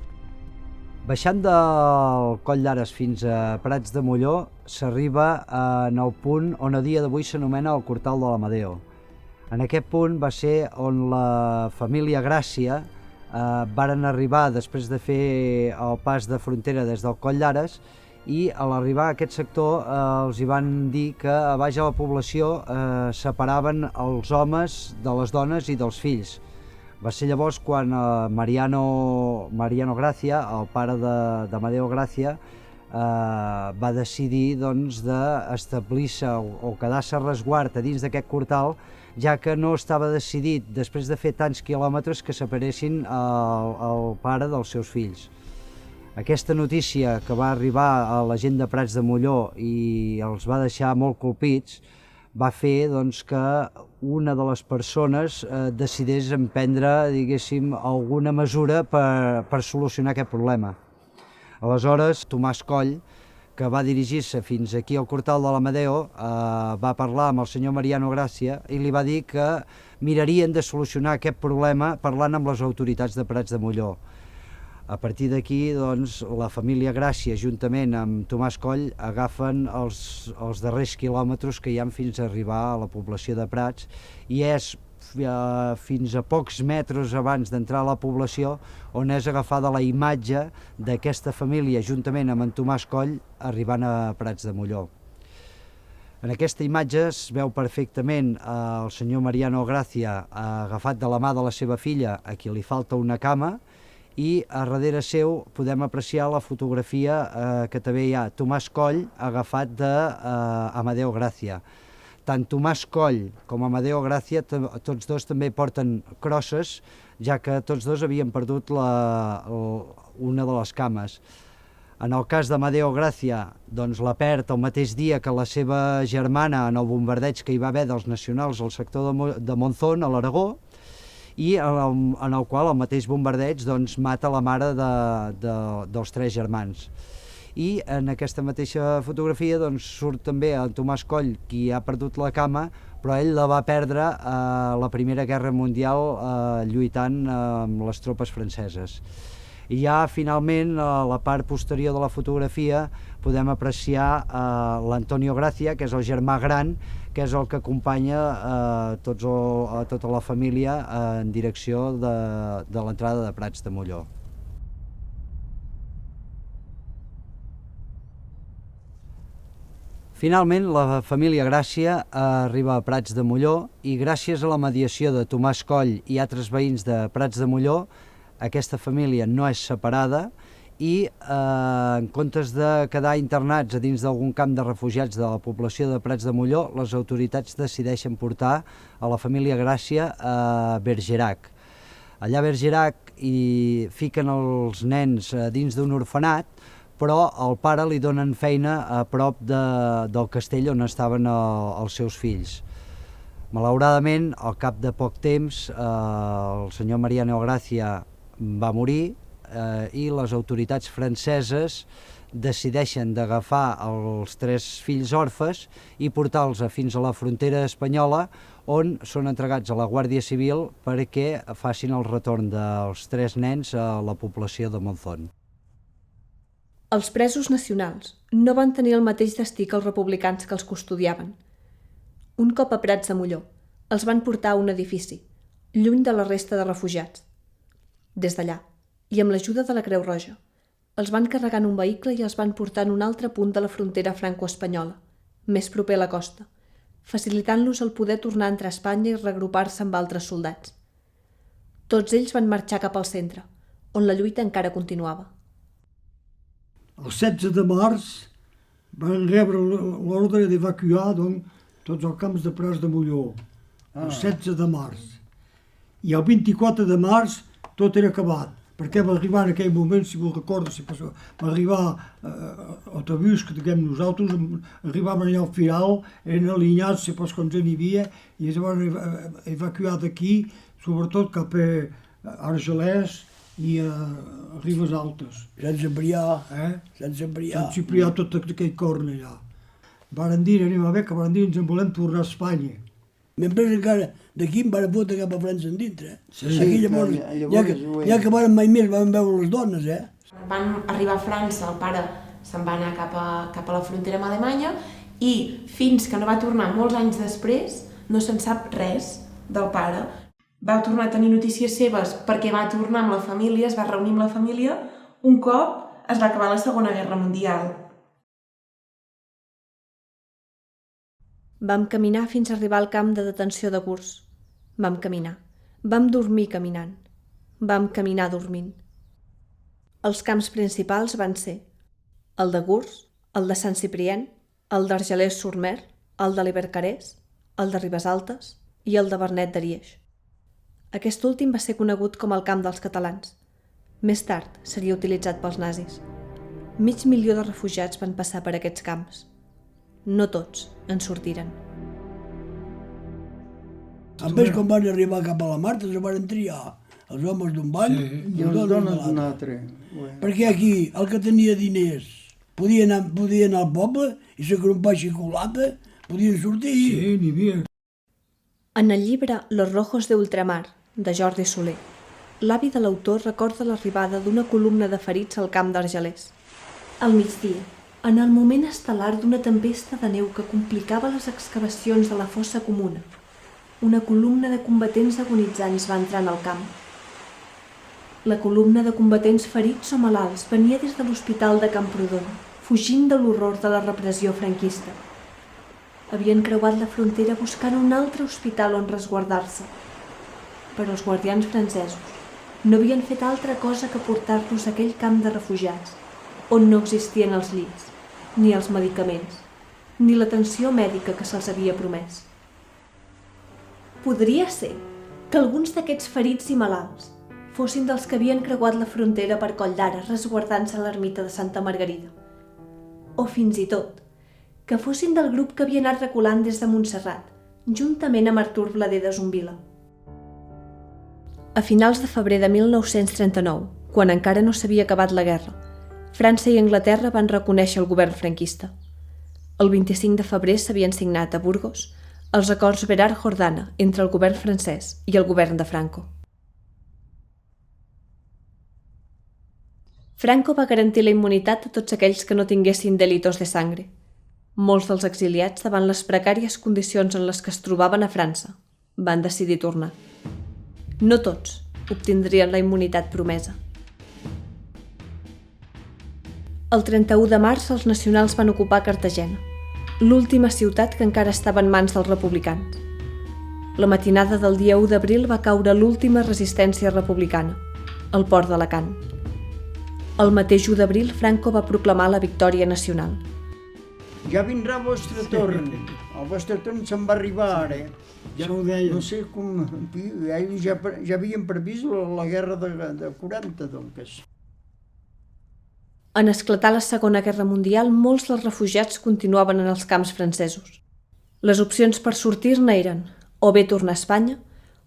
Baixant del Coll d'Ares fins a Prats de Molló s'arriba en el punt on a dia d'avui s'anomena el Cortal de l'Amadeo. En aquest punt va ser on la família Gràcia varen arribar després de fer el pas de frontera des del Coll d'Ares, i a l'arribar a aquest sector els hi van dir que a baix a la població separaven els homes de les dones i dels fills. Va ser llavors quan Mariano Gracia, el pare d'Amadeo Gracia, va decidir d'establir-se o quedar-se a resguard a dins d'aquest cortal, ja que no estava decidit, després de fer tants quilòmetres, que separessin el pare dels seus fills. Aquesta notícia que va arribar a la gent de Prats de Molló i els va deixar molt colpits va fer que una de les persones decidís emprendre, diguéssim, alguna mesura per solucionar aquest problema. Aleshores, Tomàs Coll, que va dirigir-se fins aquí al Cortal de l'Amadeo, va parlar amb el senyor Mariano Gracia i li va dir que mirarien de solucionar aquest problema parlant amb les autoritats de Prats de Molló. A partir d'aquí, la família Gràcia, juntament amb Tomàs Coll, agafen els darrers quilòmetres que hi ha fins a arribar a la població de Prats, i és fins a pocs metres abans d'entrar a la població on és agafada la imatge d'aquesta família, juntament amb en Tomàs Coll, arribant a Prats de Molló. En aquesta imatge es veu perfectament el senyor Mariano Gracia agafat de la mà de la seva filla, a qui li falta una cama, i a darrere seu podem apreciar la fotografia que també hi ha Tomàs Coll agafat d'Amadeo Gracia. Tant Tomàs Coll com Amadeo Gracia, tots dos també porten crosses, ja que tots dos havien perdut una de les cames. En el cas d'Amadeo Gracia, la perd el mateix dia que la seva germana en el bombardeig que hi va haver dels nacionals al sector de Monzón, a l'Aragó, i en el qual el mateix bombardeig mata la mare dels tres germans. I en aquesta mateixa fotografia doncs, surt també el Tomàs Coll, qui ha perdut la cama, però ell la va perdre a la Primera Guerra Mundial lluitant amb les tropes franceses. I ja finalment a la part posterior de la fotografia podem apreciar l'Antonio Gracia, que és el germà gran, que és el que acompanya tota la família en direcció de l'entrada de Prats de Molló. Finalment, la família Gràcia arriba a Prats de Molló i gràcies a la mediació de Tomàs Coll i altres veïns de Prats de Molló, aquesta família no és separada i en comptes de quedar internats a dins d'algun camp de refugiats de la població de Prats de Molló, les autoritats decideixen portar a la família Gràcia a Bergerac. Allà a Bergerac hi fiquen els nens dins d'un orfenat, però al pare li donen feina a prop del castell on estaven els seus fills. Malauradament, al cap de poc temps, el senyor Mariano Gracia va morir i les autoritats franceses decideixen d'agafar els 3 fills orfes i portar-los fins a la frontera espanyola, on són entregats a la Guàrdia Civil perquè facin el retorn dels 3 nens a la població de Monzón. Els presos nacionals no van tenir el mateix destí que els republicans que els custodiaven. Un cop a Prats de Molló, els van portar a un edifici, lluny de la resta de refugiats. Des d'allà, i amb l'ajuda de la Creu Roja, els van carregar en un vehicle i els van portar en un altre punt de la frontera franco-espanyola, més proper a la costa, facilitant-los el poder tornar a entrar a Espanya i reagrupar-se amb altres soldats. Tots ells van marxar cap al centre, on la lluita encara continuava. El 16 de març van rebre l'ordre d'evacuar tots els camps de Prats de Molló, el 16 de març. I el 24 de març tot era acabat, perquè va arribar en aquell moment, si vos recordes, va arribar autobús que diguem nosaltres, arribaven allà al final, eren alineats, si pas com ja n'hi havia, i es van evacuar d'aquí, sobretot cap a Argelès i a Ribes Altes. Sant Ciprià, tot aquell corn allà. Varen dir, anem a veure, que varen dir ens en volem tornar a Espanya. Mentre encara d'aquí em van fotre cap a França en dintre. Sí. Aquí llavors, ja que van mai més van veure les dones, Van arribar a França, el pare se'n va anar cap a la frontera amb Alemanya i fins que no va tornar molts anys després no se'n sap res del pare. Va tornar a tenir notícies seves perquè va tornar amb la família, es va reunir amb la família un cop es va acabar la Segona Guerra Mundial. Vam caminar fins a arribar al camp de detenció de Gurs. Vam caminar. Vam dormir caminant. Vam caminar dormint. Els camps principals van ser el de Gurs, el de Sant Ciprien, el d'Argelès-sur-Mer, el de l'Ibercarès, el de Ribes Altes i el de Vernet d'Arieix. Aquest últim va ser conegut com el camp dels catalans. Més tard seria utilitzat pels nazis. 500.000 de refugiats van passar per aquests camps. No tots en sortiren. A més, quan van arribar cap a la Marta, se van triar els homes d'un banc I les dones d'un altre. Perquè aquí, el que tenia diners, podia anar al poble i s'acrompar xocolata, podien sortir. Sí, n'hi havia. En el llibre Los Rojos de Ultramar, de Jordi Soler, l'avi de l'autor recorda l'arribada d'una columna de ferits al camp d'Argelès. Al migdia, en el moment estel·lar d'una tempesta de neu que complicava les excavacions de la fossa comuna, una columna de combatents agonitzants va entrar en el camp. La columna de combatents ferits o malalts venia des de l'hospital de Camprodon, fugint de l'horror de la repressió franquista. Havien creuat la frontera buscant un altre hospital on resguardar-se, però els guardians francesos no havien fet altra cosa que portar-los a aquell camp de refugiats, on no existien els llits, ni els medicaments, ni l'atenció mèdica que se'ls havia promès. Podria ser que alguns d'aquests ferits i malalts fossin dels que havien creuat la frontera per Coll d'Ara resguardant-se a l'ermita de Santa Margarida, o fins i tot que fossin del grup que havia anat reculant des de Montserrat, juntament amb Artur Blader de Zumbila. A finals de febrer de 1939, quan encara no s'havia acabat la guerra, França i Anglaterra van reconèixer el govern franquista. El 25 de febrer s'havien signat a Burgos els acords Berard-Jordana entre el govern francès i el govern de Franco. Franco va garantir la immunitat a tots aquells que no tinguessin delitos de sangre. Molts dels exiliats, davant les precàries condicions en les que es trobaven a França, van decidir tornar. No tots obtindrien la immunitat promesa. El 31 de març els nacionals van ocupar Cartagena, l'última ciutat que encara estava en mans dels republicans. La matinada del dia 1 d'abril va caure l'última resistència republicana, el port d'Alacant. El mateix 1 d'abril Franco va proclamar la victòria nacional. Ja vindrà el vostre torn. El vostre torn se'n va arribar ara. Ja ho deien. No sé com... Ja havien previst la guerra de 40, doncs. En esclatar la Segona Guerra Mundial, molts dels refugiats continuaven en els camps francesos. Les opcions per sortir-ne eren o bé tornar a Espanya,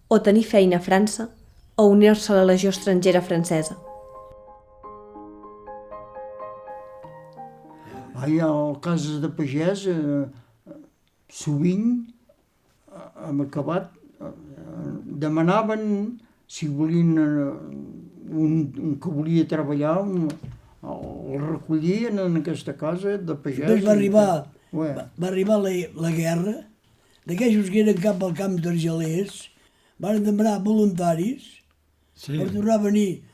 o tenir feina a França, o unir-se a la Legió Estrangera francesa. Hi ha cases de pagès, sovint hem acabat, demanaven si volien un que volia treballar, el recollien en aquesta casa de pagès. Després va arribar la guerra, d'aquells que eren cap al camp d'Argelers, van demanar voluntaris per tornar a venir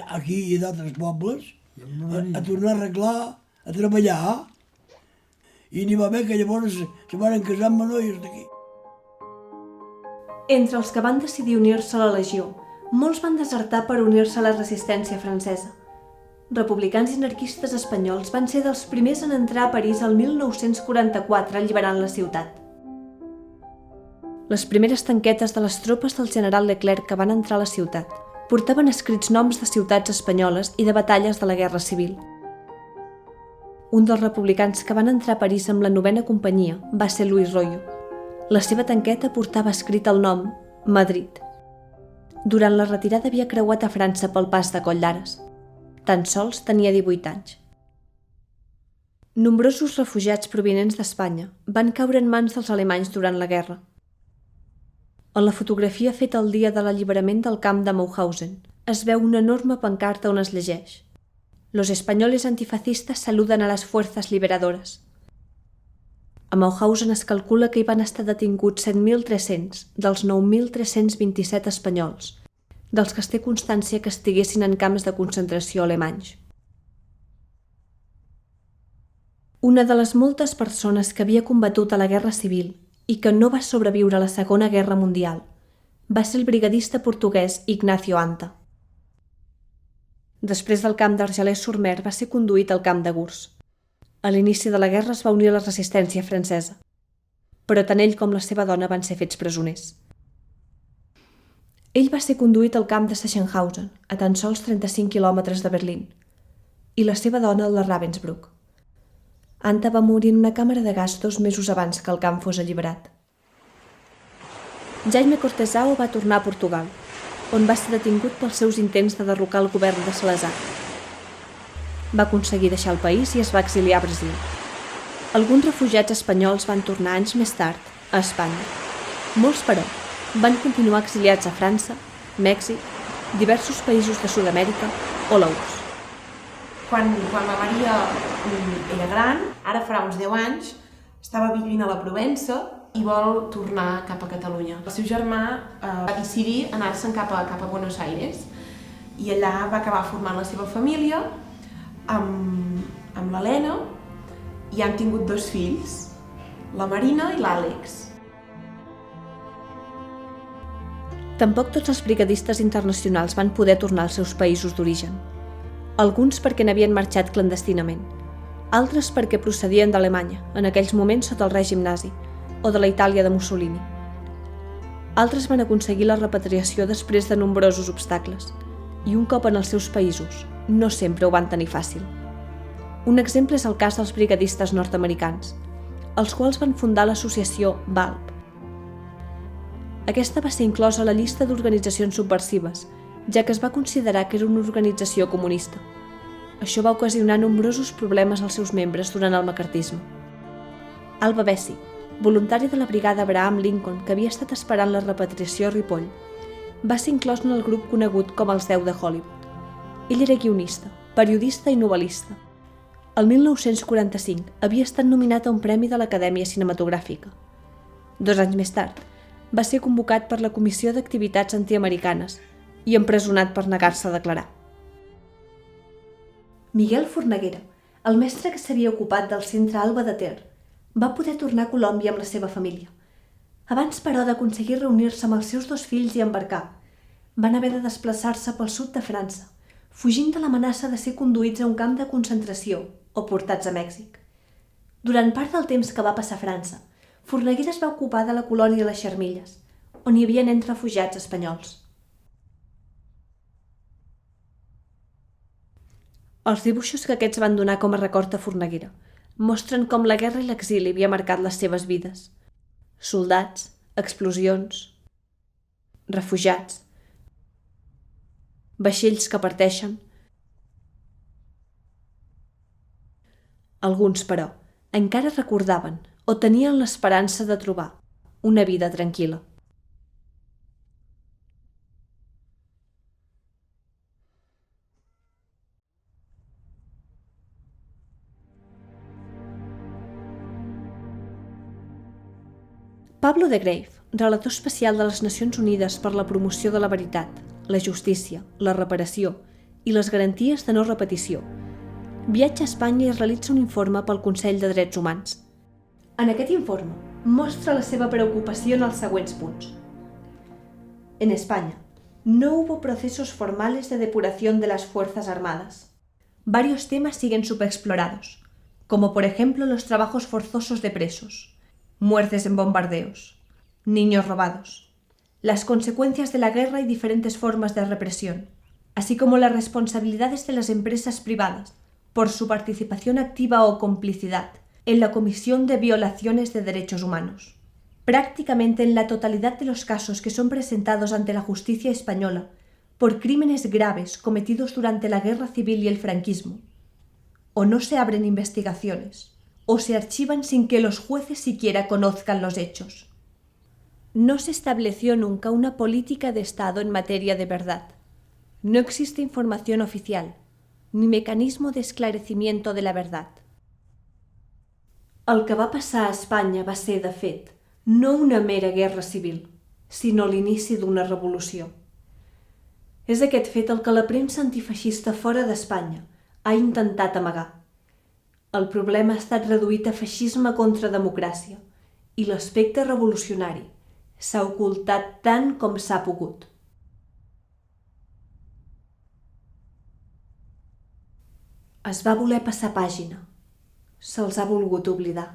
aquí i d'altres pobles, a tornar a arreglar, a treballar, i n'hi va haver que llavors se van casar amb noies d'aquí. Entre els que van decidir unir-se a la Legió, molts van desertar per unir-se a la resistència francesa. Republicans i anarquistes espanyols van ser dels primers en entrar a París el 1944 alliberant la ciutat. Les primeres tanquetes de les tropes del general Leclerc que van entrar a la ciutat portaven escrits noms de ciutats espanyoles i de batalles de la Guerra Civil. Un dels republicans que van entrar a París amb la 9a companyia va ser Luis Royo. La seva tanqueta portava escrit el nom Madrid. Durant la retirada havia creuat a França pel pas de Coll d'Ares. Tan sols tenia 18 anys. Nombrosos refugiats provinents d'Espanya van caure en mans dels alemanys durant la guerra. En la fotografia feta el dia de l'alliberament del camp de Mauthausen es veu una enorme pancarta on es llegeix: Los españoles antifascistas saludan a las fuerzas liberadoras. A Mauthausen es calcula que hi van estar detinguts 7.300 dels 9.327 espanyols, dels que es té constància que estiguessin en camps de concentració alemanys. Una de les moltes persones que havia combatut a la Guerra Civil i que no va sobreviure a la Segona Guerra Mundial va ser el brigadista portuguès Ignacio Anta. Després del camp d'Argelers-sur-Mer va ser conduït al camp de Gurs. A l'inici de la guerra es va unir a la resistència francesa, però tant ell com la seva dona van ser fets presoners. Ell va ser conduït al camp de Sachsenhausen, a tan sols 35 quilòmetres de Berlín, i la seva dona al de Ravensbrück. Anta va morir en una càmera de gas 2 mesos abans que el camp fos alliberat. Jaime Cortesao va tornar a Portugal, on va ser detingut pels seus intents de derrocar el govern de Salazar. Va aconseguir deixar el país i es va exiliar a Brasil. Alguns refugiats espanyols van tornar anys més tard a Espanya. Molts, però, van continuar exiliats a França, Mèxic, diversos països de Sud-amèrica o la URSS. Quan la Maria era gran, ara farà uns 10 anys, estava vivint a la Provença i vol tornar cap a Catalunya. El seu germà va decidir anar-se'n cap a Buenos Aires i allà va acabar formant la seva família amb l'Helena i han tingut 2 fills, la Marina i l'Àlex. Tampoc tots els brigadistes internacionals van poder tornar als seus països d'origen. Alguns perquè n'havien marxat clandestinament, altres perquè procedien d'Alemanya, en aquells moments sota el règim nazi, o de la Itàlia de Mussolini. Altres van aconseguir la repatriació després de nombrosos obstacles, i un cop en els seus països, no sempre ho van tenir fàcil. Un exemple és el cas dels brigadistes nord-americans, els quals van fundar l'associació VALP. Aquesta va ser inclosa a la llista d'organitzacions subversives, ja que es va considerar que era una organització comunista. Això va ocasionar nombrosos problemes als seus membres durant el macartisme. Alba Bessi, voluntari de la brigada Abraham Lincoln que havia estat esperant la repatriació a Ripoll, va ser inclòs en el grup conegut com els 10 de Hollywood. Ell era guionista, periodista i novel·lista. El 1945 havia estat nominat a un premi de l'Acadèmia Cinematogràfica. 2 anys més tard, va ser convocat per la Comissió d'Activitats Antiamericanes i empresonat per negar-se a declarar. Miguel Forneguera, el mestre que s'havia ocupat del centre Alba de Ter, va poder tornar a Colòmbia amb la seva família. Abans, però, d'aconseguir reunir-se amb els seus 2 fills i embarcar, van haver de desplaçar-se pel sud de França, fugint de l'amenaça de ser conduïts a un camp de concentració o portats a Mèxic. Durant part del temps que va passar a França, Forneguera es va ocupar de la colònia Les Xarmilles, on hi havia nens refugiats espanyols. Els dibuixos que aquests van donar com a record a Forneguera mostren com la guerra i l'exili havia marcat les seves vides. Soldats, explosions, refugiats, vaixells que parteixen. Alguns, però, encara recordaven o tenien l'esperança de trobar una vida tranquil·la. Pablo de Grave, relator especial de les Nacions Unides per la promoció de la veritat, la justícia, la reparació i les garanties de no repetició, viatja a Espanya i realitza un informe pel Consell de Drets Humans. En aquest informe mostra la seva preocupació en els següents punts. En España, no hubo procesos formales de depuración de las Fuerzas Armadas. Varios temas siguen subexplorados, como por ejemplo los trabajos forzosos de presos, muertes en bombardeos, niños robados, las consecuencias de la guerra y diferentes formas de represión, así como las responsabilidades de las empresas privadas por su participación activa o complicidad en la comisión de violaciones de derechos humanos. Prácticamente en la totalidad de los casos que son presentados ante la justicia española por crímenes graves cometidos durante la Guerra Civil y el franquismo, o no se abren investigaciones, o se archivan sin que los jueces siquiera conozcan los hechos. No se estableció nunca una política de Estado en materia de verdad. No existe información oficial, ni mecanismo de esclarecimiento de la verdad. El que va passar a Espanya va ser, de fet, no una mera guerra civil, sinó l'inici d'una revolució. És aquest fet el que la premsa antifeixista fora d'Espanya ha intentat amagar. El problema ha estat reduït a feixisme contra democràcia i l'aspecte revolucionari s'ha ocultat tant com s'ha pogut. Es va voler passar pàgina. Se'ls ha volgut oblidar.